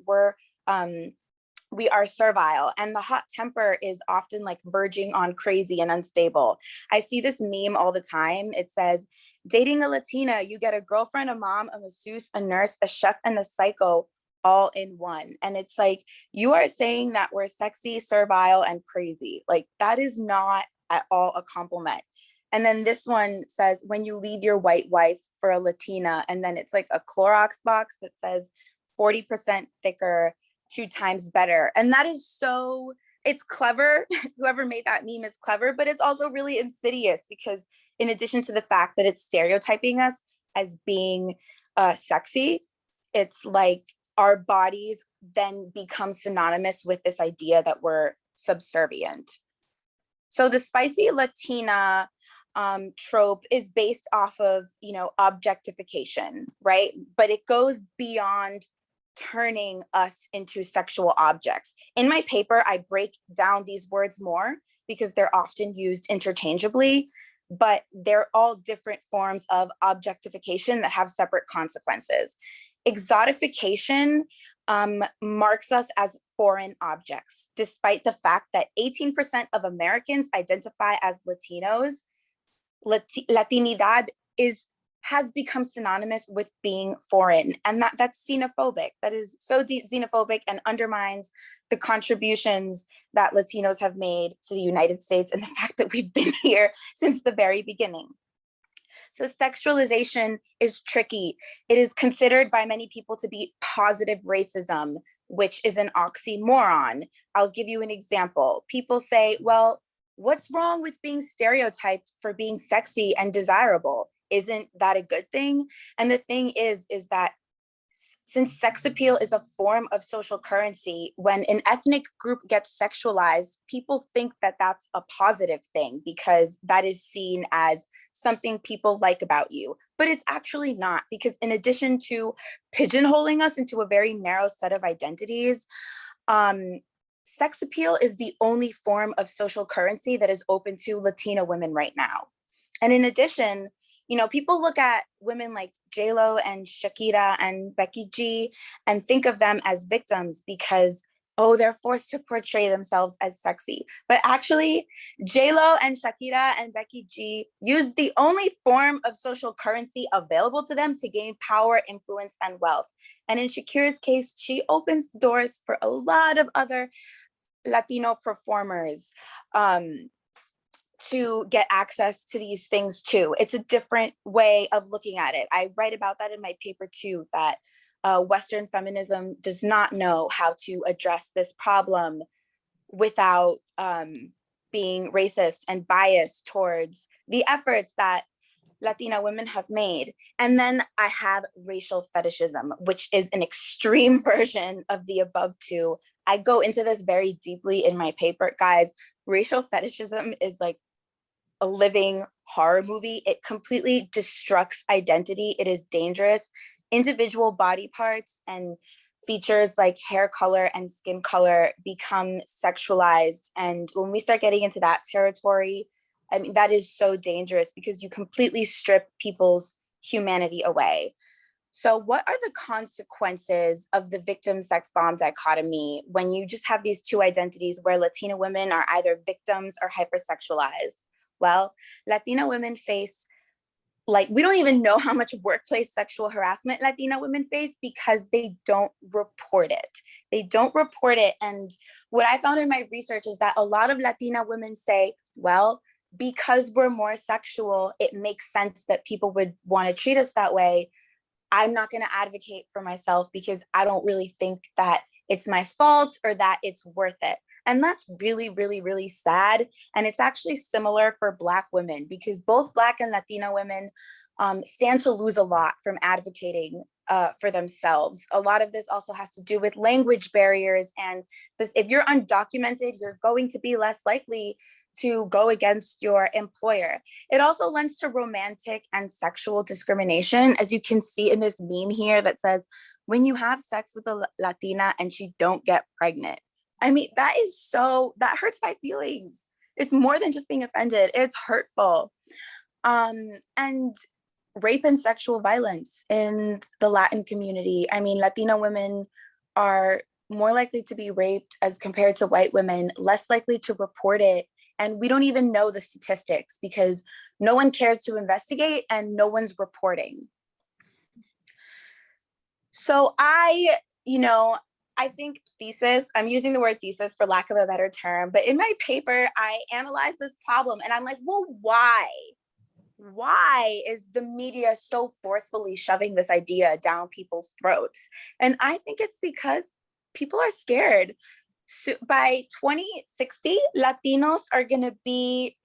[SPEAKER 3] We are servile, and the hot temper is often like verging on crazy and unstable. I see this meme all the time. It says, dating a Latina, you get a girlfriend, a mom, a masseuse, a nurse, a chef, and a psycho all in one. And it's like, you are saying that we're sexy, servile, and crazy. Like, that is not at all a compliment. And then this one says, when you leave your white wife for a Latina, and then it's like a Clorox box that says 40% thicker, 2 times better. And that is so, it's clever. Whoever made that meme is clever, but it's also really insidious because in addition to the fact that it's stereotyping us as being sexy, it's like our bodies then become synonymous with this idea that we're subservient. So the spicy Latina trope is based off of, you know, objectification, right? But it goes beyond turning us into sexual objects. In my paper, I break down these words more because they're often used interchangeably, but they're all different forms of objectification that have separate consequences. Exotification marks us as foreign objects, despite the fact that 18% of Americans identify as Latinos. Latinidad has become synonymous with being foreign, and that's xenophobic. That is so deep xenophobic and undermines the contributions that Latinos have made to the United States and the fact that we've been here since the very beginning. So sexualization is tricky. It is considered by many people to be positive racism, which is an oxymoron. I'll give you an example. People say, well, what's wrong with being stereotyped for being sexy and desirable? Isn't that a good thing? And the thing is that since sex appeal is a form of social currency, when an ethnic group gets sexualized, people think that that's a positive thing because that is seen as something people like about you. But it's actually not, because in addition to pigeonholing us into a very narrow set of identities, sex appeal is the only form of social currency that is open to Latina women right now. And in addition, you know, people look at women like J-Lo and Shakira and Becky G and think of them as victims because, oh, they're forced to portray themselves as sexy. But actually, J-Lo and Shakira and Becky G use the only form of social currency available to them to gain power, influence, and wealth. And in Shakira's case, she opens doors for a lot of other Latino performers to get access to these things too. It's a different way of looking at it. I write about that in my paper too, that Western feminism does not know how to address this problem without being racist and biased towards the efforts that Latina women have made. And then I have racial fetishism, which is an extreme version of the above two. I go into this very deeply in my paper, guys. Racial fetishism is like a living horror movie. It completely destructs identity. It is dangerous. Individual body parts and features like hair color and skin color become sexualized. And when we start getting into that territory, I mean, that is so dangerous because you completely strip people's humanity away. So what are the consequences of the victim sex bomb dichotomy when you just have these two identities where Latina women are either victims or hypersexualized? Well, Latina women face, like, we don't even know how much workplace sexual harassment Latina women face because they don't report it. They don't report it. And what I found in my research is that a lot of Latina women say, well, because we're more sexual, it makes sense that people would want to treat us that way. I'm not going to advocate for myself because I don't really think that it's my fault or that it's worth it. And that's really, really, really sad. And it's actually similar for Black women because both Black and Latina women stand to lose a lot from advocating for themselves. A lot of this also has to do with language barriers. And this, if you're undocumented, you're going to be less likely to go against your employer. It also lends to romantic and sexual discrimination, as you can see in this meme here that says, when you have sex with a Latina and she don't get pregnant. I mean, that hurts my feelings. It's more than just being offended, it's hurtful. And rape and sexual violence in the Latin community. I mean, Latina women are more likely to be raped as compared to white women, less likely to report it. And we don't even know the statistics because no one cares to investigate and no one's reporting. So I think thesis, I'm using the word thesis for lack of a better term, but in my paper, I analyzed this problem and I'm like, well, why? Why is the media so forcefully shoving this idea down people's throats? And I think it's because people are scared. So by 2060, Latinos are going to be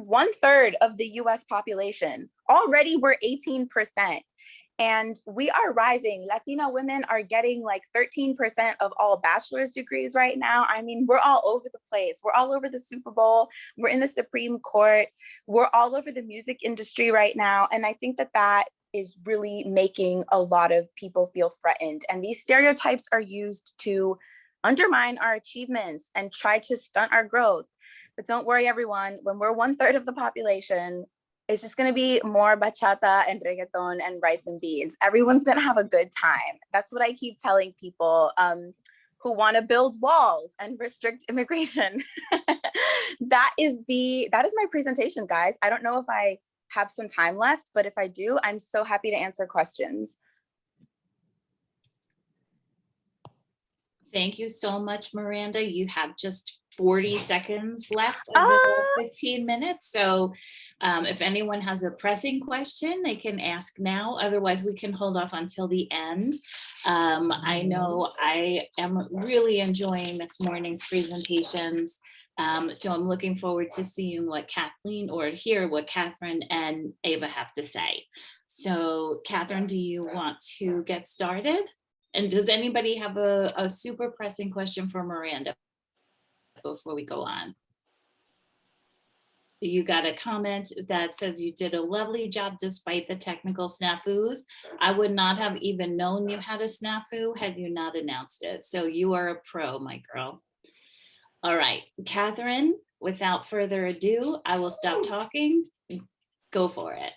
[SPEAKER 3] 1/3 of the US population. Already we're 18%. And we are rising. Latina women are getting like 13% of all bachelor's degrees right now. I mean, we're all over the place. We're all over the Super Bowl. We're in the Supreme Court. We're all over the music industry right now. And I think that is really making a lot of people feel threatened. And these stereotypes are used to undermine our achievements and try to stunt our growth. But don't worry, everyone, when we're 1/3 of the population, it's just going to be more bachata and reggaeton and rice and beans. Everyone's going to have a good time. That's what I keep telling people who want to build walls and restrict immigration. That is my presentation, guys. I don't know if I have some time left, but if I do, I'm so happy to answer questions.
[SPEAKER 1] Thank you so much, Miranda. You have just 40 seconds left of the 15 minutes. So if anyone has a pressing question, they can ask now. Otherwise, we can hold off until the end. I know I am really enjoying this morning's presentations. So I'm looking forward to seeing what Kathleen or hear what Katherine and Ava have to say. So Katherine, do you want to get started? And does anybody have a super pressing question for Miranda before we go on? You got a comment that says you did a lovely job despite the technical snafus. I would not have even known you had a snafu had you not announced it. So you are a pro, my girl. All right, Katherine, without further ado, I will stop talking. Go for it.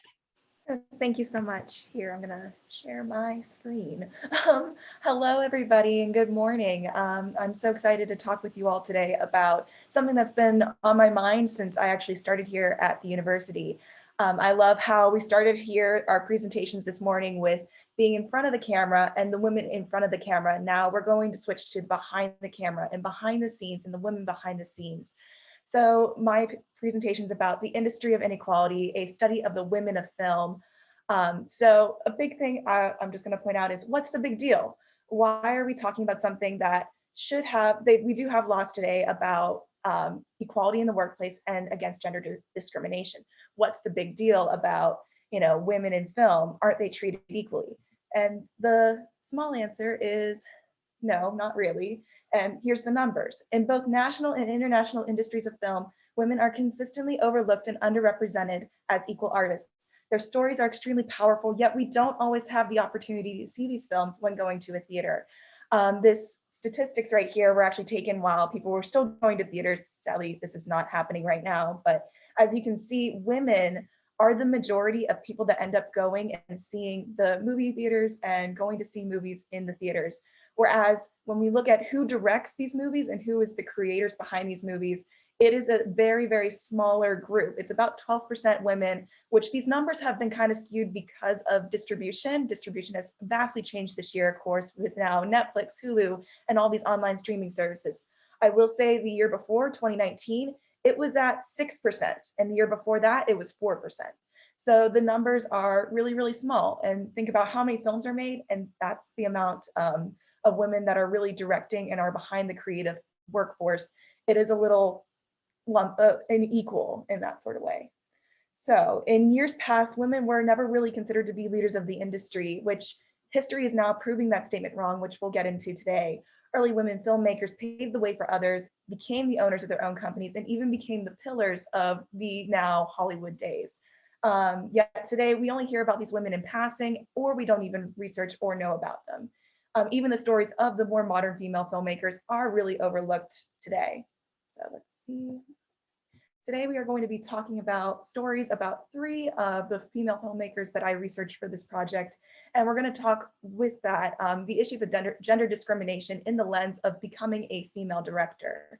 [SPEAKER 5] Thank you so much. Here, I'm gonna share my screen. Hello, everybody, and good morning. I'm so excited to talk with you all today about something that's been on my mind since I actually started here at the university. I love how we started here our presentations this morning with being in front of the camera and the women in front of the camera. Now we're going to switch to behind the camera and behind the scenes and the women behind the scenes. So my presentation is about the industry of inequality, a study of the women of film. So a big thing I'm just going to point out is, what's the big deal? Why are we talking about something that should have, we do have laws today about equality in the workplace and against gender discrimination. What's the big deal about, women in film? Aren't they treated equally? And the small answer is no, not really. And here's the numbers. In both national and international industries of film, women are consistently overlooked and underrepresented as equal artists. Their stories are extremely powerful, yet we don't always have the opportunity to see these films when going to a theater. This statistics right here were actually taken while people were still going to theaters. Sadly, this is not happening right now, but as you can see, women are the majority of people that end up going and seeing the movie theaters and going to see movies in the theaters. Whereas when we look at who directs these movies and who is the creators behind these movies, it is a very, very smaller group. It's about 12% women, which these numbers have been kind of skewed because of distribution. Distribution has vastly changed this year, of course, with now Netflix, Hulu, and all these online streaming services. I will say the year before, 2019, it was at 6%. And the year before that, it was 4%. So the numbers are really, really small. And think about how many films are made, and that's the amount of women that are really directing and are behind the creative workforce. It is a little unequal in that sort of way. So in years past, women were never really considered to be leaders of the industry, which history is now proving that statement wrong, which we'll get into today. Early women filmmakers paved the way for others, became the owners of their own companies, and even became the pillars of the now Hollywood days. Yet today, we only hear about these women in passing, or we don't even research or know about them. Even the stories of the more modern female filmmakers are really overlooked today. So let's see. Today we are going to be talking about stories about 3 of the female filmmakers that I researched for this project. And we're going to talk with that, the issues of gender discrimination in the lens of becoming a female director.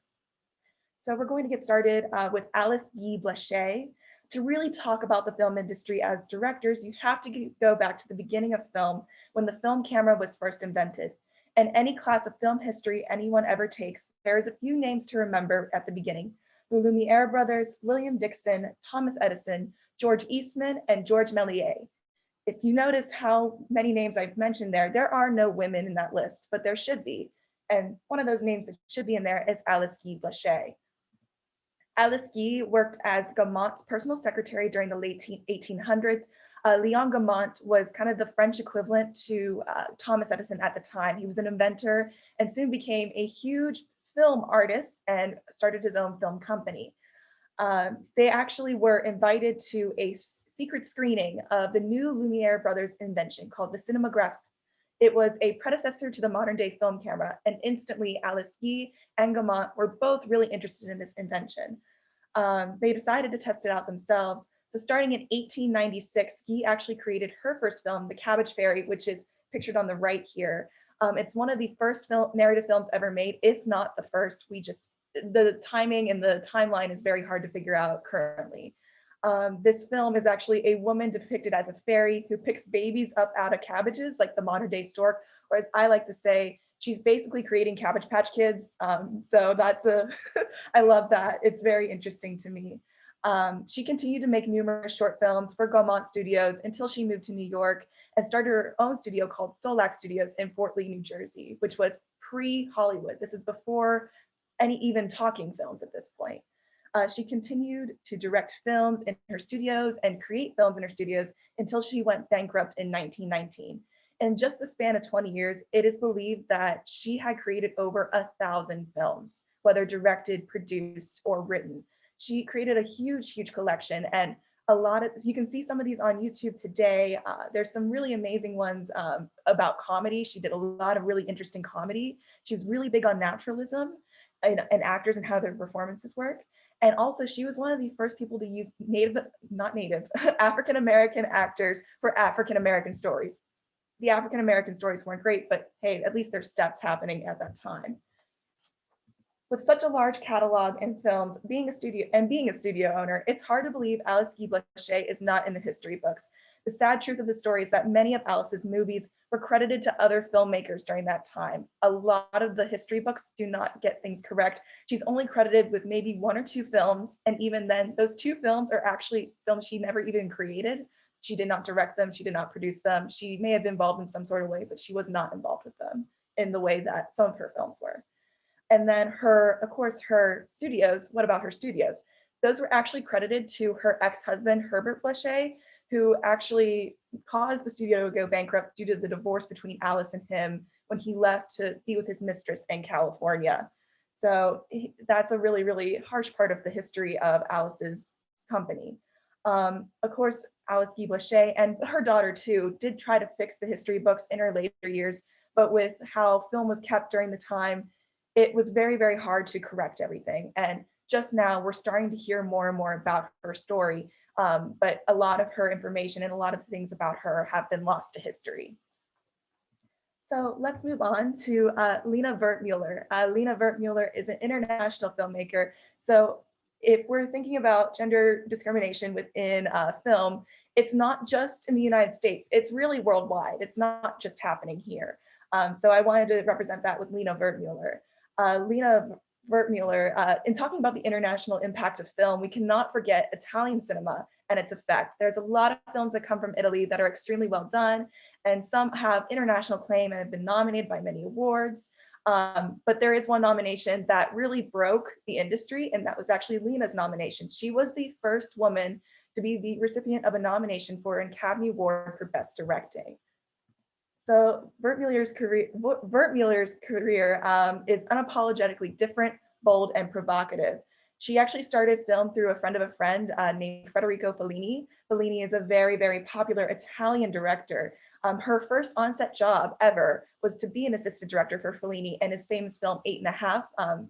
[SPEAKER 5] So we're going to get started with Alice Guy Blaché. To really talk about the film industry as directors, you have to go back to the beginning of film, when the film camera was first invented. And any class of film history anyone ever takes, there's a few names to remember at the beginning. The Lumiere brothers, William Dixon, Thomas Edison, George Eastman, and George Méliès. If you notice how many names I've mentioned there are no women in that list, but there should be. And one of those names that should be in there is Alice Guy Blaché. Alice Guy worked as Gaumant's personal secretary during the late 1800s. Leon Gaumont was kind of the French equivalent to Thomas Edison at the time. He was an inventor and soon became a huge film artist and started his own film company. They actually were invited to a secret screening of the new Lumiere brothers invention called the cinematograph. It was a predecessor to the modern day film camera, and instantly Alice Guy and Gaumont were both really interested in this invention. They decided to test it out themselves. So starting in 1896, Guy actually created her first film, The Cabbage Fairy, which is pictured on the right here. It's one of the first narrative films ever made, if not the first. The timing and the timeline is very hard to figure out currently. This film is actually a woman depicted as a fairy who picks babies up out of cabbages, like the modern day stork, or as I like to say, she's basically creating Cabbage Patch Kids. So that's I love that. It's very interesting to me. She continued to make numerous short films for Gaumont Studios until she moved to New York and started her own studio called Solac Studios in Fort Lee, New Jersey, which was pre-Hollywood. This is before any even talking films at this point. She continued to direct films in her studios and create films in her studios until she went bankrupt in 1919. In just the span of 20 years, it is believed that she had created over 1,000 films, whether directed, produced, or written. She created a huge, huge collection, and you can see some of these on YouTube today. There's some really amazing ones about comedy. She did a lot of really interesting comedy. She was really big on naturalism and actors and how their performances work. And also she was one of the first people to use African-American actors for African-American stories. The African-American stories weren't great, but hey, at least there's steps happening at that time. With such a large catalog and films, being a studio owner, it's hard to believe Alice Guy Blaché is not in the history books. The sad truth of the story is that many of Alice's movies were credited to other filmmakers during that time. A lot of the history books do not get things correct. She's only credited with maybe 1 or 2 films, and even then, those 2 films are actually films she never even created. She did not direct them, she did not produce them. She may have been involved in some sort of way, but she was not involved with them in the way that some of her films were. And then of course, her studios, what about her studios? Those were actually credited to her ex-husband, Herbert Blaché, who actually caused the studio to go bankrupt due to the divorce between Alice and him when he left to be with his mistress in California. So that's a really, really harsh part of the history of Alice's company. Of course, Alice Guy Blaché and her daughter too did try to fix the history books in her later years, but with how film was kept during the time, it was very, very hard to correct everything. And just now we're starting to hear more and more about her story, but a lot of her information and a lot of the things about her have been lost to history. So let's move on to Lina Wertmuller. Lina Wertmuller is an international filmmaker. So if we're thinking about gender discrimination within film, it's not just in the United States, it's really worldwide. It's not just happening here. So I wanted to represent that with Lina Wertmuller. Lina Wertmuller, in talking about the international impact of film, we cannot forget Italian cinema and its effect. There's a lot of films that come from Italy that are extremely well done, and some have international acclaim and have been nominated by many awards. But there is one nomination that really broke the industry, and that was actually Lina's nomination. She was the first woman to be the recipient of a nomination for an Academy Award for Best Directing. So Wertmuller's career is unapologetically different, bold, and provocative. She actually started film through a friend of a friend named Federico Fellini. Fellini is a very, very popular Italian director. Her first on-set job ever was to be an assistant director for Fellini in his famous film 8½,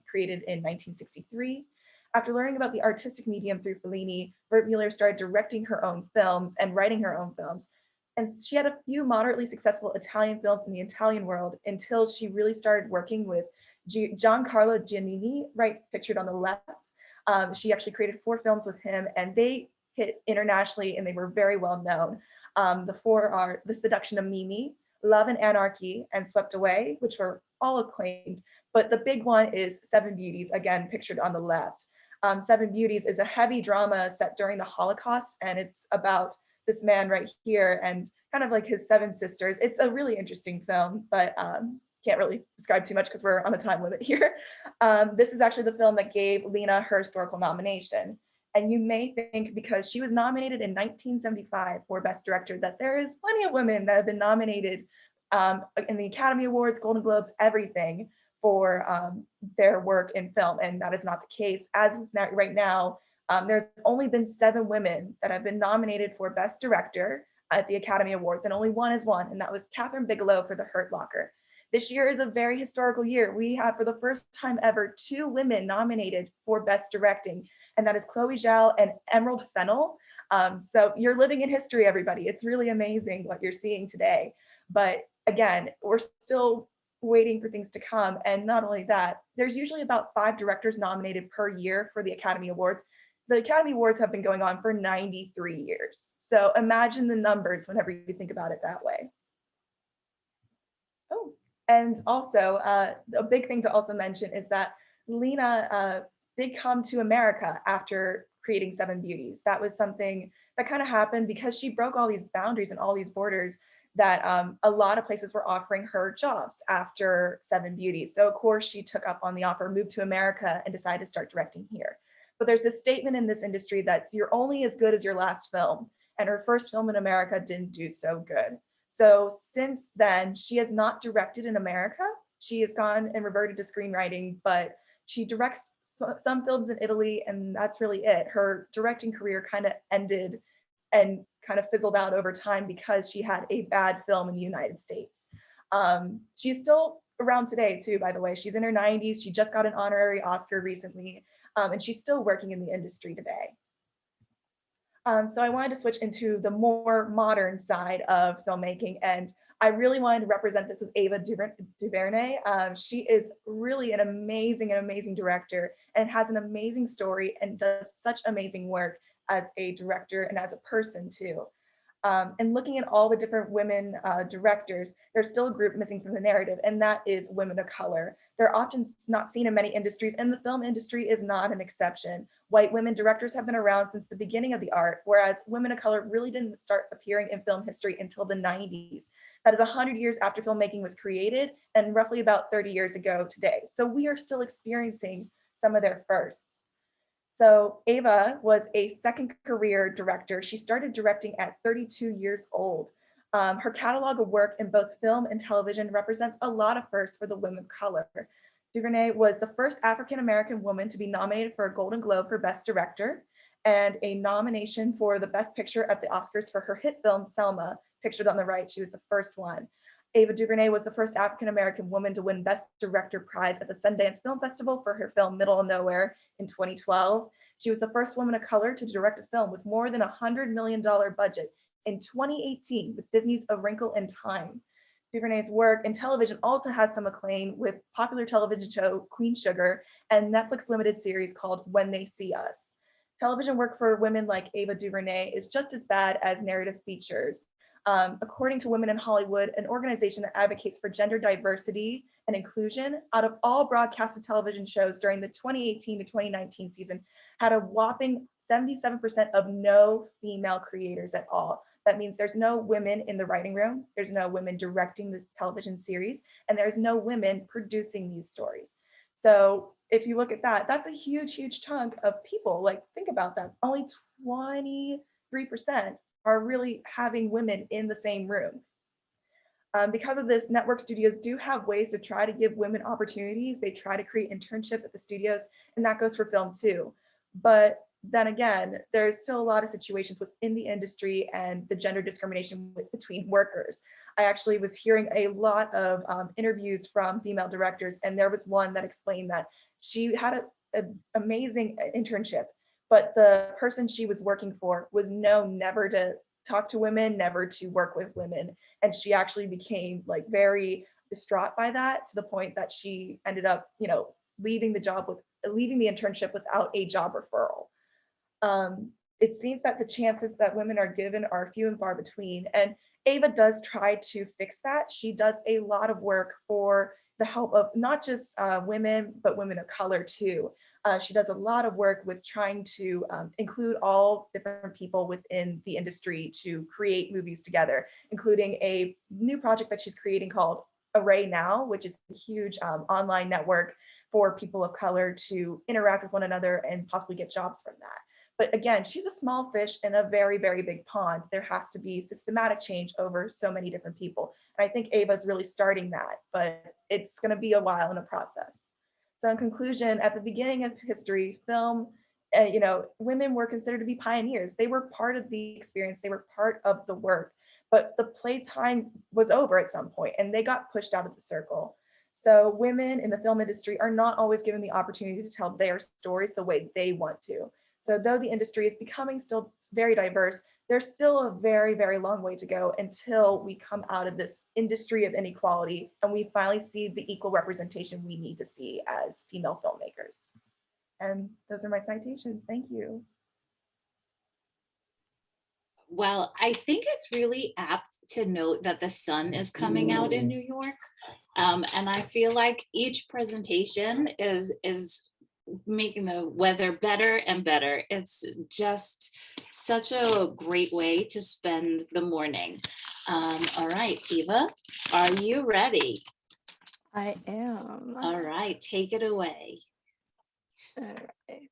[SPEAKER 5] created in 1963. After learning about the artistic medium through Fellini, Wertmuller started directing her own films and writing her own films. And she had a few moderately successful Italian films in the Italian world until she really started working with Giancarlo Giannini, right pictured on the left. She actually created 4 films with him, and they hit internationally and they were very well known. The 4 are The Seduction of Mimi, Love and Anarchy, and Swept Away, which were all acclaimed. But the big one is Seven Beauties, again pictured on the left. Seven Beauties is a heavy drama set during the Holocaust, and it's about this man right here and kind of like his 7 sisters. It's a really interesting film, but can't really describe too much because we're on a time limit here. This is actually the film that gave Lina her historical nomination. And you may think because she was nominated in 1975 for Best Director that there is plenty of women that have been nominated in the Academy Awards, Golden Globes, everything for their work in film. And that is not the case. As of right now, there's only been 7 women that have been nominated for Best Director at the Academy Awards, and only one is won, and that was Katherine Bigelow for The Hurt Locker. This year is a very historical year. We have, for the first time ever, 2 women nominated for Best Directing, and that is Chloe Zhao and Emerald Fennell. So you're living in history, everybody. It's really amazing what you're seeing today. But again, we're still waiting for things to come. And not only that, there's usually about 5 directors nominated per year for the Academy Awards. The Academy Awards have been going on for 93 years. So imagine the numbers whenever you think about it that way. Oh, and also a big thing to also mention is that Lina did come to America after creating Seven Beauties. That was something that kind of happened because she broke all these boundaries and all these borders that a lot of places were offering her jobs after Seven Beauties. So of course she took up on the offer, moved to America, and decided to start directing here. But there's this statement in this industry that's you're only as good as your last film. And her first film in America didn't do so good. So since then, she has not directed in America. She has gone and reverted to screenwriting, but she directs some films in Italy, and that's really it. Her directing career kind of ended and kind of fizzled out over time because she had a bad film in the United States. She's still around today too, by the way. She's in her 90s. She just got an honorary Oscar recently. And she's still working in the industry today. So I wanted to switch into the more modern side of filmmaking, and I really wanted to represent this as Ava DuVernay. She is really an amazing director and has an amazing story and does such amazing work as a director and as a person too. And looking at all the different women directors, there's still a group missing from the narrative, and that is women of color. They're often not seen in many industries, and the film industry is not an exception. White women directors have been around since the beginning of the art, whereas women of color really didn't start appearing in film history until the 90s. That is 100 years after filmmaking was created, and roughly about 30 years ago today. So we are still experiencing some of their firsts. So Ava was a second career director. She started directing at 32 years old. Her catalog of work in both film and television represents a lot of firsts for the women of color. DuVernay was the first African-American woman to be nominated for a Golden Globe for Best Director and a nomination for the Best Picture at the Oscars for her hit film, Selma, pictured on the right. She was the first one. Ava DuVernay was the first African-American woman to win Best Director prize at the Sundance Film Festival for her film Middle of Nowhere in 2012. She was the first woman of color to direct a film with more than $100 million budget in 2018 with Disney's A Wrinkle in Time. DuVernay's work in television also has some acclaim with popular television show Queen Sugar and Netflix limited series called When They See Us. Television work for women like Ava DuVernay is just as bad as narrative features. According to Women in Hollywood, an organization that advocates for gender diversity and inclusion, out of all broadcasted television shows during the 2018 to 2019 season, had a whopping 77% of no female creators at all. That means there's no women in the writing room, there's no women directing this television series, and there's no women producing these stories. So if you look at that, that's a huge, huge chunk of people. Like, think about that. Only 23% are really having women in the same room. Because of this, network studios do have ways to try to give women opportunities. They try to create internships at the studios, and that goes for film too. But then again, there's still a lot of situations within the industry and the gender discrimination between workers. I actually was hearing a lot of interviews from female directors, and there was one that explained that she had an amazing internship, but the person she was working for was known never to talk to women, never to work with women. And she actually became like very distraught by that, to the point that she ended up, leaving the internship without a job referral. It seems that the chances that women are given are few and far between. And Ava does try to fix that. She does a lot of work for the help of not just women, but women of color too. She does a lot of work with trying to include all different people within the industry to create movies together, including a new project that she's creating called Array Now, which is a huge online network for people of color to interact with one another and possibly get jobs from that. But again, she's a small fish in a very, very big pond. There has to be systematic change over so many different people. And I think Ava's really starting that, but it's going to be a while in a process. So in conclusion, at the beginning of history, film, women were considered to be pioneers. They were part of the experience. They were part of the work, but the playtime was over at some point and they got pushed out of the circle. So women in the film industry are not always given the opportunity to tell their stories the way they want to. So though the industry is becoming still very diverse, there's still a very, very long way to go until we come out of this industry of inequality and we finally see the equal representation we need to see as female filmmakers. And those are my citations. Thank you.
[SPEAKER 1] Well, I think it's really apt to note that the sun is coming out in New York. And I feel like each presentation is making the weather better and better. It's just such a great way to spend the morning. All right, Eva, are you ready?
[SPEAKER 6] I am.
[SPEAKER 1] All right, take it away.
[SPEAKER 6] All right.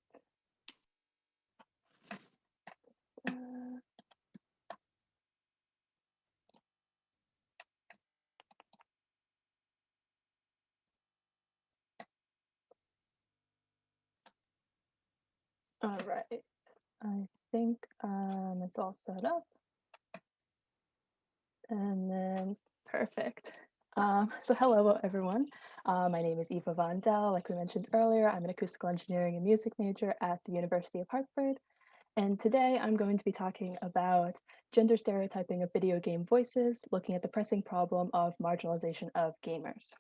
[SPEAKER 6] All right. I think it's all set up. And then perfect. So hello, everyone. My name is Eva Von Dell. Like we mentioned earlier, I'm an acoustical engineering and music major at the University of Hartford. And today I'm going to be talking about gender stereotyping of video game voices, looking at the pressing problem of marginalization of gamers.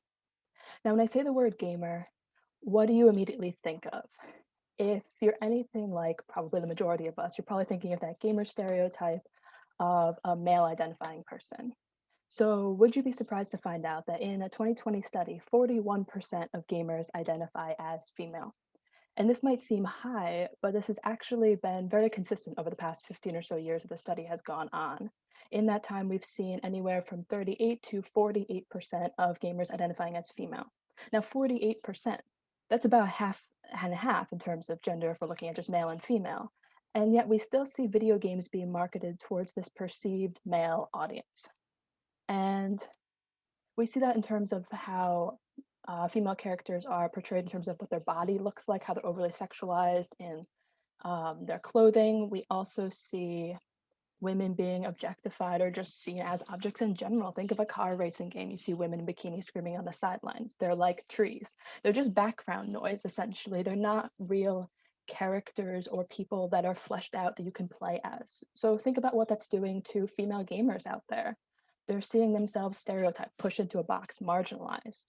[SPEAKER 6] Now, when I say the word gamer, what do you immediately think of? If you're anything like probably the majority of us, you're probably thinking of that gamer stereotype of a male identifying person. So would you be surprised to find out that in a 2020 study, 41% of gamers identify as female? And this might seem high, but this has actually been very consistent over the past 15 or so years that the study has gone on. In that time, we've seen anywhere from 38 to 48% of gamers identifying as female. Now, 48%, that's about half and a half in terms of gender if we're looking at just male and female. And yet we still see video games being marketed towards this perceived male audience. And we see that in terms of how female characters are portrayed in terms of what their body looks like, how they're overly sexualized in their clothing. We also see women being objectified or just seen as objects in general. Think of a car racing game. You see women in bikinis screaming on the sidelines. They're like trees. They're just background noise, essentially. They're not real characters or people that are fleshed out that you can play as. So think about what that's doing to female gamers out there. They're seeing themselves stereotyped, pushed into a box, marginalized.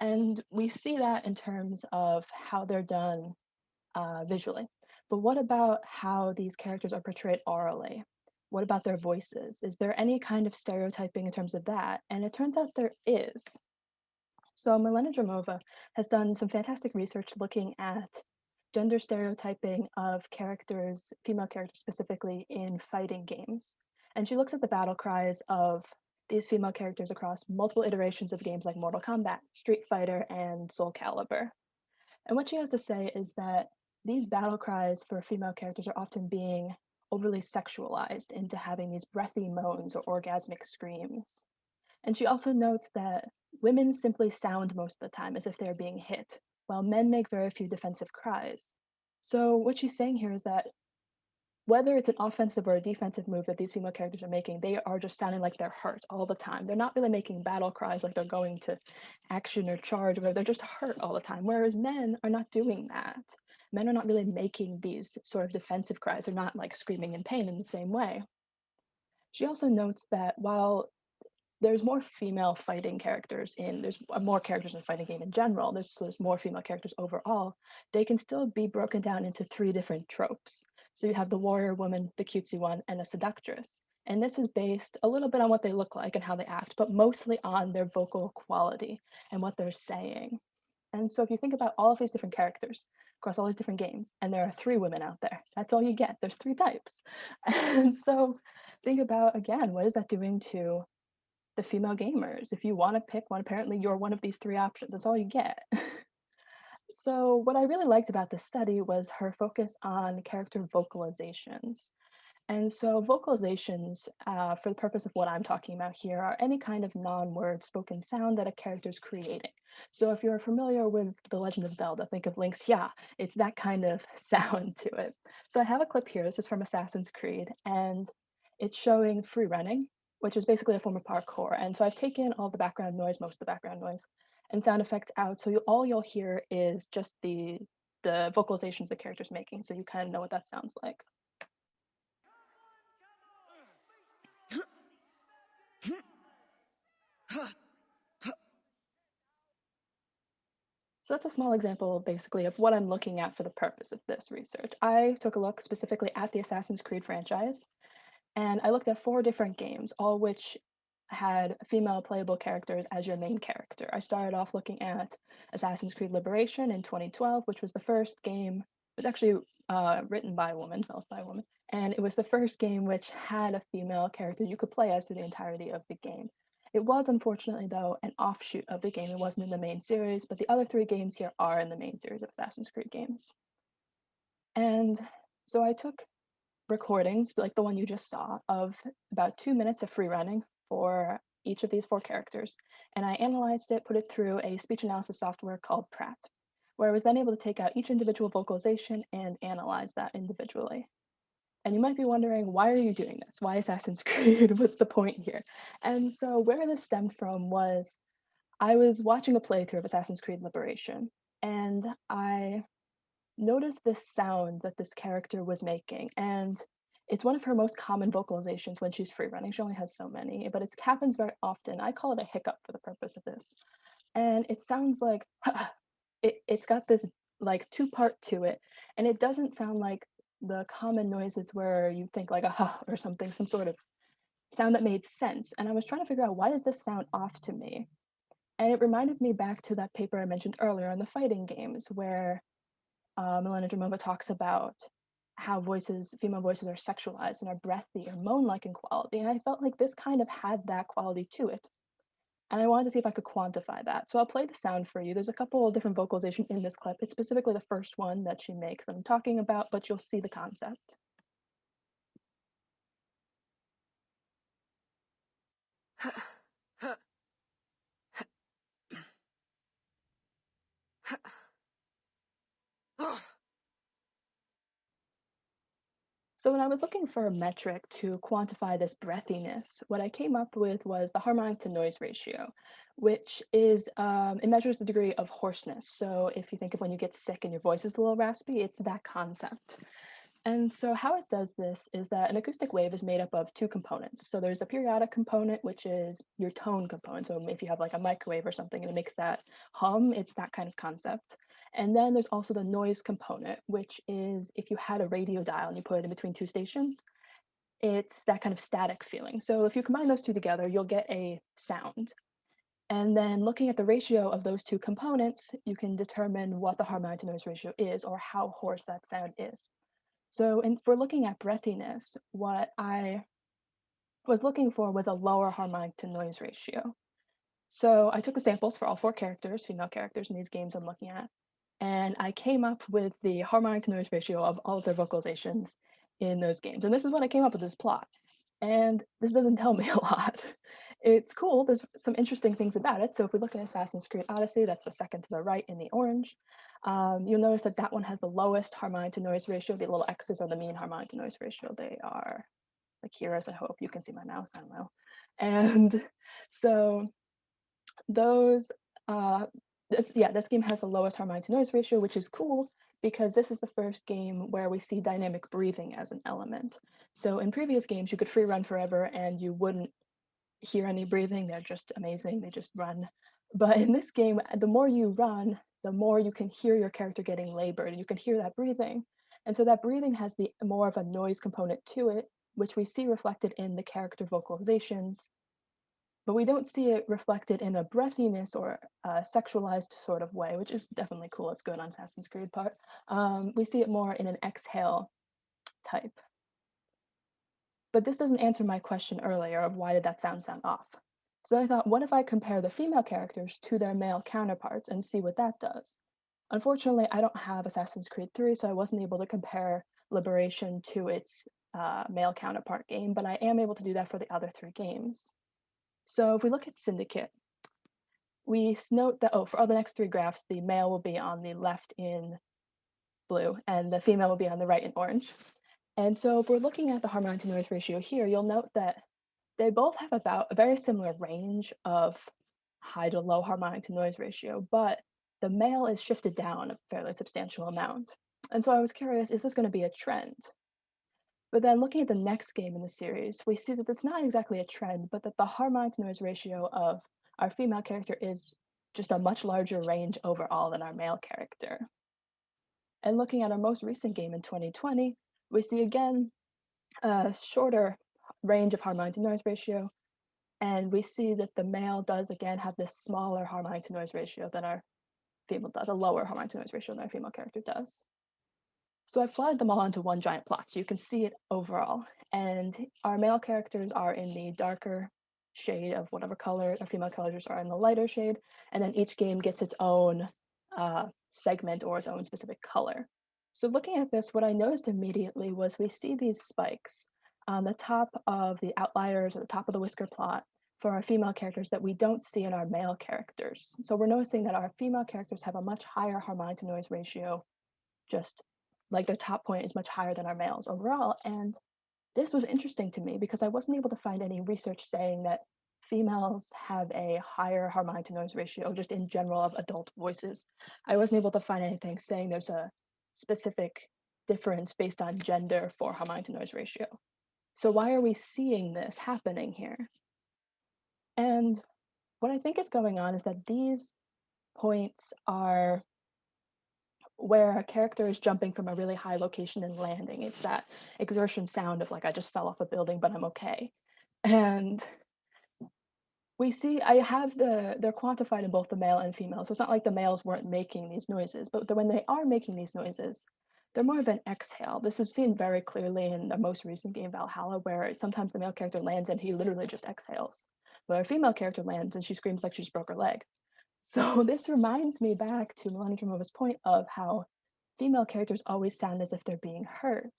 [SPEAKER 6] And we see that in terms of how they're done visually. But what about how these characters are portrayed orally? What about their voices? Is there any kind of stereotyping in terms of that? And it turns out there is. So Milena Dramova has done some fantastic research looking at gender stereotyping of characters, female characters specifically, in fighting games. And she looks at the battle cries of these female characters across multiple iterations of games like Mortal Kombat, Street Fighter, and Soul Calibur. And what she has to say is that these battle cries for female characters are often being overly sexualized into having these breathy moans or orgasmic screams. And she also notes that women simply sound most of the time as if they're being hit, while men make very few defensive cries. So what she's saying here is that whether it's an offensive or a defensive move that these female characters are making, they are just sounding like they're hurt all the time. They're not really making battle cries like they're going to action or charge, where they're just hurt all the time. Whereas men are not doing that. Men are not really making these sort of defensive cries. They're not like screaming in pain in the same way. She also notes that while there's more female fighting characters there's more characters in a fighting game in general, there's more female characters overall, they can still be broken down into 3 different tropes. So you have the warrior woman, the cutesy one, and a seductress. And this is based a little bit on what they look like and how they act, but mostly on their vocal quality and what they're saying. And so if you think about all of these different characters across all these different games, and there are 3 women out there, that's all you get. There's 3 types. And so think about, again, what is that doing to the female gamers? If you want to pick one, apparently you're one of these 3 options. That's all you get. So what I really liked about this study was her focus on character vocalizations. And so vocalizations, for the purpose of what I'm talking about here, are any kind of non-word spoken sound that a character is creating. So if you're familiar with The Legend of Zelda, think of Link's "yeah," it's that kind of sound to it. So I have a clip here. This is from Assassin's Creed, and it's showing free running, which is basically a form of parkour. And so I've taken all the background noise, most of the background noise, and sound effects out. So all you'll hear is just the vocalizations the character's making. So you kind of know what that sounds like. So that's a small example, basically, of what I'm looking at for the purpose of this research. I took a look specifically at the Assassin's Creed franchise, and I looked at 4 different games, all which had female playable characters as your main character. I started off looking at Assassin's Creed Liberation in 2012, which was the first game. It was actually written by a woman, developed by a woman, and it was the first game which had a female character you could play as through the entirety of the game. It was, unfortunately, though, an offshoot of the game. It wasn't in the main series, but the other 3 games here are in the main series of Assassin's Creed games. And so I took recordings, like the one you just saw, of about 2 minutes of free running for each of these 4 characters, and I analyzed it, put it through a speech analysis software called Pratt, where I was then able to take out each individual vocalization and analyze that individually. And you might be wondering, why are you doing this? Why Assassin's Creed? What's the point here? And so where this stemmed from was I was watching a playthrough of Assassin's Creed Liberation, and I noticed this sound that this character was making. And it's one of her most common vocalizations when she's free running. She only has so many, but it happens very often. I call it a hiccup for the purpose of this. And it sounds like, it's got this like 2-part to it. And it doesn't sound like the common noises where you think like a huh or something, some sort of sound that made sense. And I was trying to figure out, why does this sound off to me? And it reminded me back to that paper I mentioned earlier on the fighting games, where Milena Dramova talks about how female voices are sexualized and are breathy or moan-like in quality. And I felt like this kind of had that quality to it. And I wanted to see if I could quantify that. So I'll play the sound for you. There's a couple of different vocalization in this clip. It's specifically the first one that she makes I'm talking about, but you'll see the concept. So when I was looking for a metric to quantify this breathiness, what I came up with was the harmonic to noise ratio, which is, it measures the degree of hoarseness. So if you think of when you get sick and your voice is a little raspy, it's that concept. And so how it does this is that an acoustic wave is made up of two components. So there's a periodic component, which is your tone component. So if you have like a microwave or something and it makes that hum, it's that kind of concept. And then there's also the noise component, which is if you had a radio dial and you put it in between two stations, it's that kind of static feeling. So if you combine those two together, you'll get a sound. And then looking at the ratio of those two components, you can determine what the harmonic to noise ratio is, or how hoarse that sound is. So if we're looking at breathiness, what I was looking for was a lower harmonic to noise ratio. So I took the samples for all 4 characters, female characters in these games I'm looking at, and I came up with the harmonic to noise ratio of all of their vocalizations in those games. And this is what I came up with, this plot. And this doesn't tell me a lot. It's cool, there's some interesting things about it. So if we look at Assassin's Creed Odyssey, that's the second to the right in the orange, you'll notice that that one has the lowest harmonic to noise ratio. The little X's are the mean harmonic to noise ratio. They are like here, as I hope you can see my mouse, I don't know. And so those, this game has the lowest harmonic to noise ratio, which is cool because this is the first game where we see dynamic breathing as an element. So in previous games, you could free run forever and you wouldn't hear any breathing. They're just amazing. They just run. But in this game, the more you run, the more you can hear your character getting labored and you can hear that breathing. And so that breathing has the more of a noise component to it, which we see reflected in the character vocalizations, but we don't see it reflected in a breathiness or a sexualized sort of way, which is definitely cool. It's good on Assassin's Creed part. We see it more in an exhale type. But this doesn't answer my question earlier of why did that sound off? So I thought, what if I compare the female characters to their male counterparts and see what that does? Unfortunately, I don't have Assassin's Creed 3, so I wasn't able to compare Liberation to its male counterpart game, but I am able to do that for the other 3 games. So if we look at Syndicate, we note that, for all the next 3 graphs, the male will be on the left in blue and the female will be on the right in orange. And so if we're looking at the harmonic to noise ratio here, you'll note that they both have about a very similar range of high to low harmonic to noise ratio, but the male is shifted down a fairly substantial amount. And so I was curious, is this going to be a trend? But then looking at the next game in the series, we see that it's not exactly a trend, but that the harmonic to noise ratio of our female character is just a much larger range overall than our male character. And looking at our most recent game in 2020, we see again a shorter range of harmonic to noise ratio, and we see that the male does again have this smaller harmonic to noise ratio than our female does, a lower harmonic to noise ratio than our female character does. So I've plotted them all onto one giant plot so you can see it overall. And our male characters are in the darker shade of whatever color, our female characters are in the lighter shade, and then each game gets its own segment or its own specific color. So looking at this, what I noticed immediately was we see these spikes on the top of the outliers or the top of the whisker plot for our female characters that we don't see in our male characters. So we're noticing that our female characters have a much higher harmonic to noise ratio, just like their top point is much higher than our males overall. And this was interesting to me because I wasn't able to find any research saying that females have a higher harmonic to noise ratio just in general of adult voices. I wasn't able to find anything saying there's a specific difference based on gender for harmonic to noise ratio. So why are we seeing this happening here? And what I think is going on is that these points are where a character is jumping from a really high location and landing. It's that exertion sound of like, I just fell off a building, but I'm okay. And we see, they're quantified in both the male and female. So it's not like the males weren't making these noises, but when they are making these noises, they're more of an exhale. This is seen very clearly in the most recent game, Valhalla, where sometimes the male character lands and he literally just exhales. Where a female character lands and she screams like she just broke her leg. So this reminds me back to Melania Tremova's point of how female characters always sound as if they're being hurt.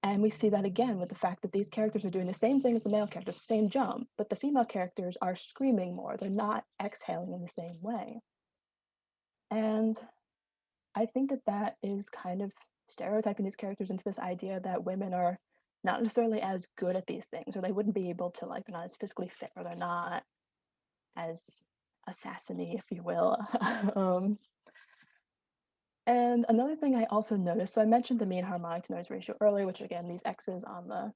[SPEAKER 6] And we see that again with the fact that these characters are doing the same thing as the male characters, same jump, but the female characters are screaming more. They're not exhaling in the same way. And I think that that is kind of stereotyping these characters into this idea that women are not necessarily as good at these things, or they wouldn't be able to, like, they're not as physically fit, or they're not as assassiny, if you will. And another thing I also noticed, so I mentioned the mean harmonic to noise ratio earlier, which again, these X's on the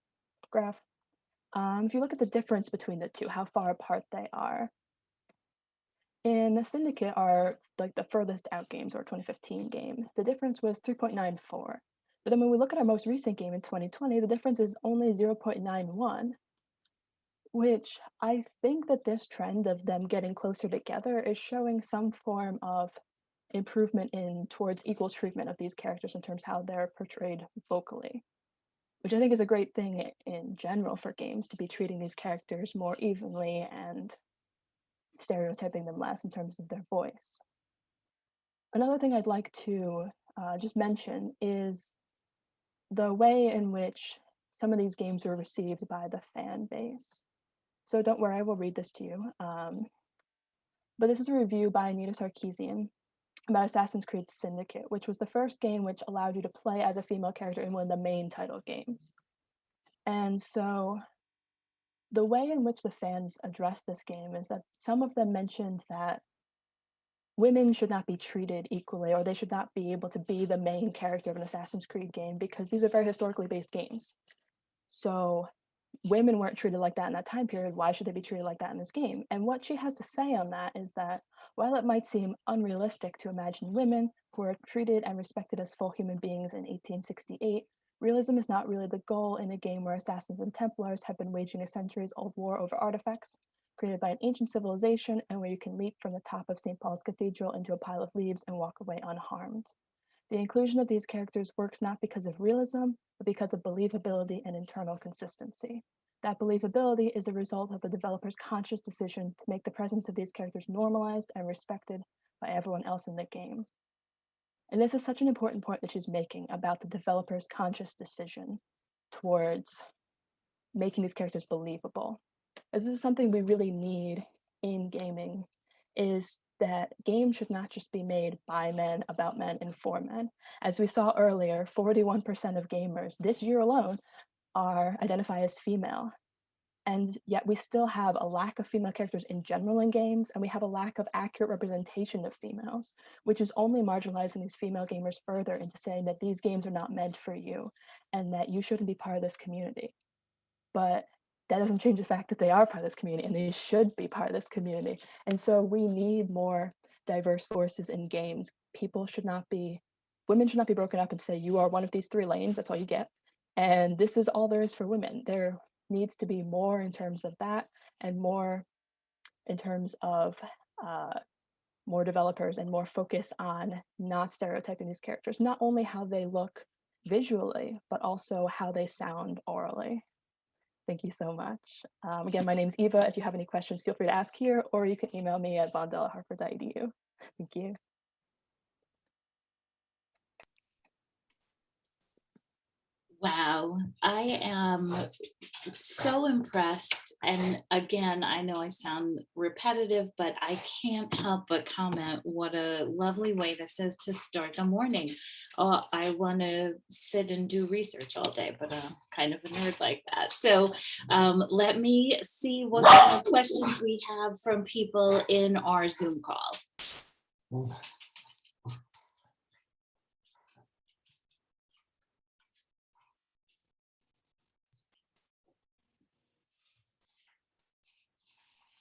[SPEAKER 6] graph. If you look at the difference between the two, how far apart they are. In the Syndicate are like the furthest out games, or 2015 game, the difference was 3.94. But then when we look at our most recent game in 2020, the difference is only 0.91, which I think that this trend of them getting closer together is showing some form of improvement towards equal treatment of these characters in terms of how they're portrayed vocally, which I think is a great thing in general for games, to be treating these characters more evenly and stereotyping them less in terms of their voice. Another thing I'd like to just mention is the way in which some of these games were received by the fan base. So don't worry, I will read this to you. But this is a review by Anita Sarkeesian about Assassin's Creed Syndicate, which was the first game which allowed you to play as a female character in one of the main title games. And so the way in which the fans addressed this game is that some of them mentioned that women should not be treated equally, or they should not be able to be the main character of an Assassin's Creed game, because these are very historically based games. So women weren't treated like that in that time period. Why should they be treated like that in this game? And what she has to say on that is that while it might seem unrealistic to imagine women who are treated and respected as full human beings in 1868, realism is not really the goal in a game where assassins and Templars have been waging a centuries-old war over artifacts created by an ancient civilization, and where you can leap from the top of St. Paul's Cathedral into a pile of leaves and walk away unharmed. The inclusion of these characters works not because of realism, but because of believability and internal consistency. That believability is a result of the developer's conscious decision to make the presence of these characters normalized and respected by everyone else in the game. And this is such an important point that she's making about the developer's conscious decision towards making these characters believable. This is something we really need in gaming, is that games should not just be made by men, about men, and for men. As we saw earlier, 41% of gamers this year alone identify as female. And yet we still have a lack of female characters in general in games, and we have a lack of accurate representation of females, which is only marginalizing these female gamers further into saying that these games are not meant for you and that you shouldn't be part of this community. But that doesn't change the fact that they are part of this community, and they should be part of this community. And so we need more diverse voices in games. Women should not be broken up and say, you are one of these 3 lanes, that's all you get. And this is all there is for women. There needs to be more in terms of that, and more in terms of more developers and more focus on not stereotyping these characters, not only how they look visually, but also how they sound orally. Thank you so much. Again, my name's Eva. If you have any questions, feel free to ask here, or you can email me at vondell@hartford.edu. Thank you.
[SPEAKER 1] Wow, I am so impressed. And again, I know I sound repetitive, but I can't help but comment what a lovely way this is to start the morning. I want to sit and do research all day, but I'm kind of a nerd like that. So let me see what kind of questions we have from people in our Zoom call.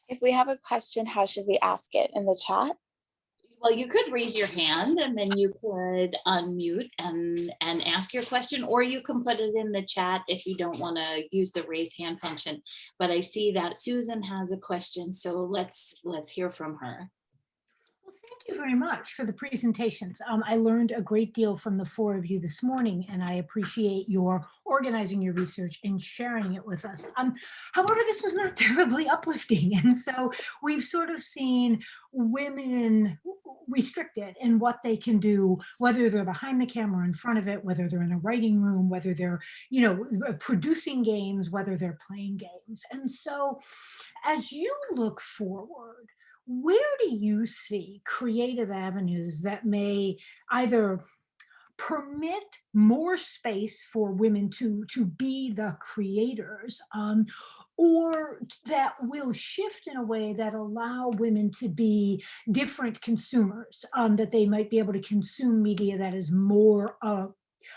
[SPEAKER 3] If we have a question, how should we ask it? In the chat?
[SPEAKER 1] Well, you could raise your hand and then you could unmute and ask your question, or you can put it in the chat if you don't want to use the raise hand function. But I see that Susan has a question, so let's hear from her.
[SPEAKER 7] Well, thank you very much for the presentations. I learned a great deal from the four of you this morning, and I appreciate your organizing your research and sharing it with us. However, this was not terribly uplifting. And so we've sort of seen women restricted in what they can do, whether they're behind the camera, in front of it, whether they're in a writing room, whether they're, producing games, whether they're playing games. And so as you look forward, where do you see creative avenues that may either permit more space for women to be the creators, or that will shift in a way that allow women to be different consumers, that they might be able to consume media that is more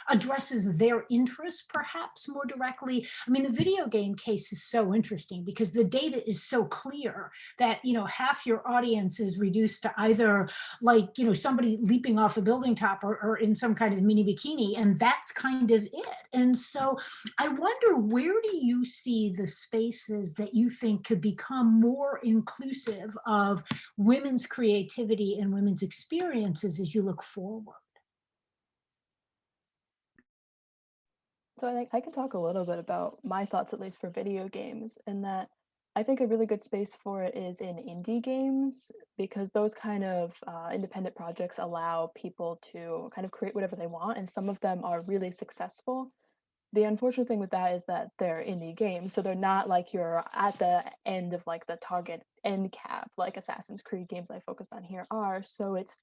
[SPEAKER 7] addresses their interests perhaps more directly. I mean, the video game case is so interesting because the data is so clear that, half your audience is reduced to either like, somebody leaping off a building top or in some kind of mini bikini, and that's kind of it. And so I wonder, where do you see the spaces that you think could become more inclusive of women's creativity and women's experiences as you look forward?
[SPEAKER 6] So I think I can talk a little bit about my thoughts, at least for video games, in that I think a really good space for it is in indie games, because those kind of independent projects allow people to kind of create whatever they want, and some of them are really successful. The unfortunate thing with that is that they're indie games, so they're not like you're at the end of like the target end cap like Assassin's Creed games I focused on here are. So it's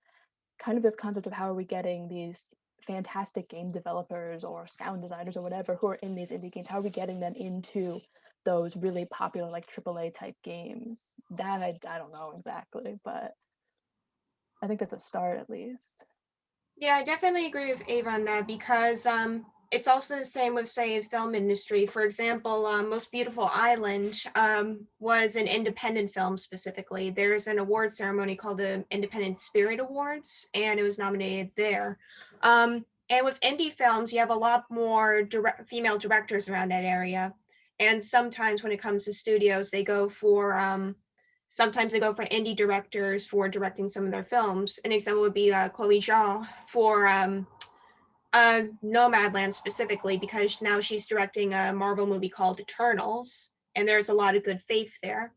[SPEAKER 6] kind of this concept of how are we getting these fantastic game developers or sound designers or whatever who are in these indie games, how are we getting them into those really popular like AAA type games? That I don't know exactly, but I think that's a start at least.
[SPEAKER 2] Yeah, I definitely agree with Ava on that because it's also the same with, say, film industry. For example, Most Beautiful Island was an independent film specifically. There's an award ceremony called the Independent Spirit Awards, and it was nominated there. And with indie films, you have a lot more female directors around that area. And sometimes when it comes to studios, they go for sometimes they go for indie directors for directing some of their films. An example would be Chloe Zhao for Nomadland specifically, because now she's directing a Marvel movie called Eternals, and there's a lot of good faith there.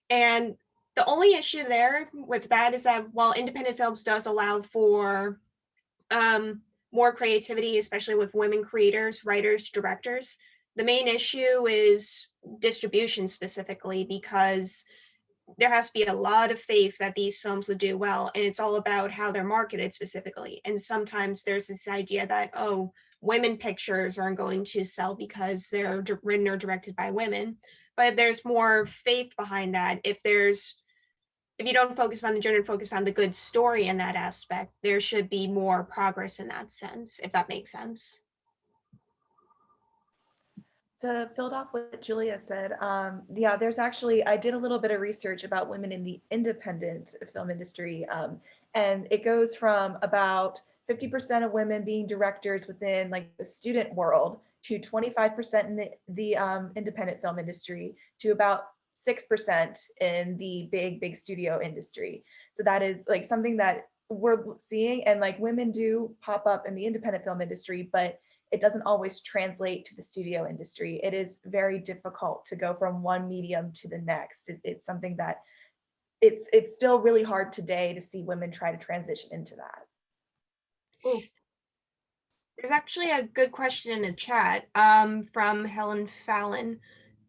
[SPEAKER 2] And the only issue there with that is that while independent films does allow for more creativity, especially with women creators, writers, directors, the main issue is distribution specifically, because there has to be a lot of faith that these films would do well, and it's all about how they're marketed specifically. And sometimes there's this idea that, oh, women pictures aren't going to sell because they're written or directed by women. But there's more faith behind that. If you don't focus on the gender, focus on the good story in that aspect, there should be more progress in that sense, if that makes sense.
[SPEAKER 5] To build off what Julia said, yeah, there's actually, I did a little bit of research about women in the independent film industry, and it goes from about 50% of women being directors within like the student world to 25% in the independent film industry to about 6% in the big studio industry. So that is like something that we're seeing, and like women do pop up in the independent film industry, but it doesn't always translate to the studio industry. It is very difficult to go from one medium to the next. It's something that it's still really hard today to see women try to transition into that.
[SPEAKER 2] Ooh. There's actually a good question in the chat from Helen Fallon.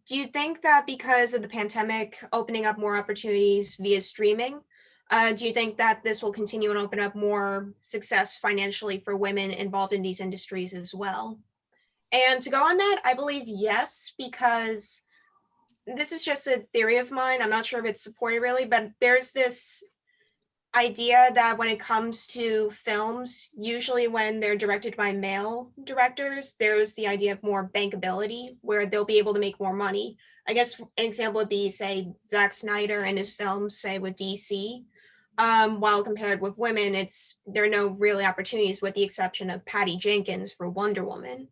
[SPEAKER 2] Do you think that because of the pandemic opening up more opportunities via streaming, do you think that this will continue and open up more success financially for women involved in these industries as well? And to go on that, I believe yes, because this is just a theory of mine. I'm not sure if it's supported really, but there's this idea that when it comes to films, usually when they're directed by male directors, there's the idea of more bankability where they'll be able to make more money. I guess an example would be, say, Zack Snyder and his films, say with DC. While compared with women, there are no really opportunities with the exception of Patty Jenkins for Wonder Woman.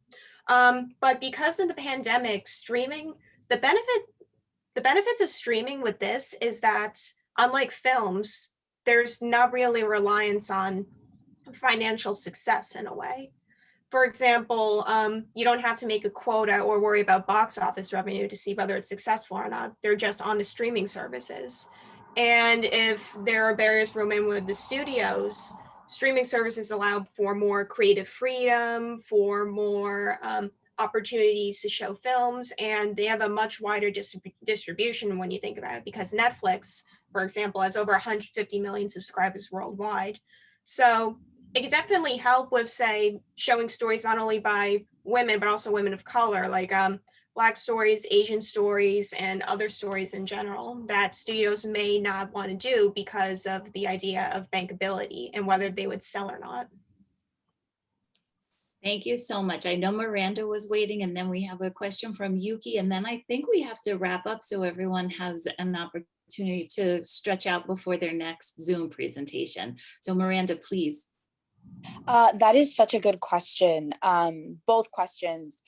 [SPEAKER 2] But because of the pandemic, streaming, the benefits of streaming with this is that unlike films, there's not really a reliance on financial success in a way. For example, you don't have to make a quota or worry about box office revenue to see whether it's successful or not. They're just on the streaming services. And if there are barriers for women with the studios, streaming services allow for more creative freedom, for more opportunities to show films, and they have a much wider distribution when you think about it, because Netflix, for example, has over 150 million subscribers worldwide. So it could definitely help with, say, showing stories not only by women, but also women of color, like Black stories, Asian stories, and other stories in general that studios may not want to do because of the idea of bankability and whether they would sell or not.
[SPEAKER 1] Thank you so much. I know Miranda was waiting, and then we have a question from Yuki, and then I think we have to wrap up so everyone has an opportunity to stretch out before their next Zoom presentation. So Miranda, please.
[SPEAKER 3] That is such a good question, both questions.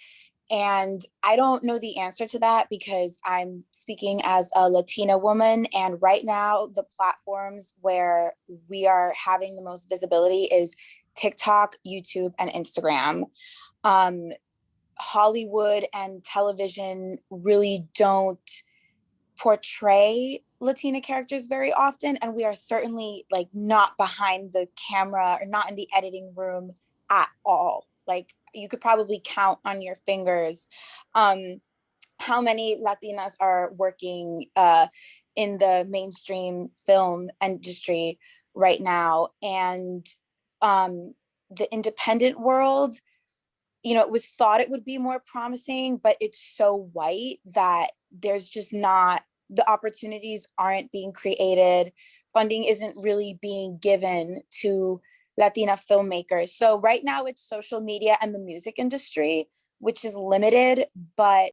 [SPEAKER 3] And I don't know the answer to that because I'm speaking as a Latina woman. And right now, the platforms where we are having the most visibility is TikTok, YouTube, and Instagram. Hollywood and television really don't portray Latina characters very often, and we are certainly like not behind the camera or not in the editing room at all. Like you could probably count on your fingers how many Latinas are working in the mainstream film industry right now. And the independent world, you know, it was thought it would be more promising, but it's so white that there's just not, the opportunities aren't being created. Funding isn't really being given to Latina filmmakers. So right now it's social media and the music industry, which is limited, but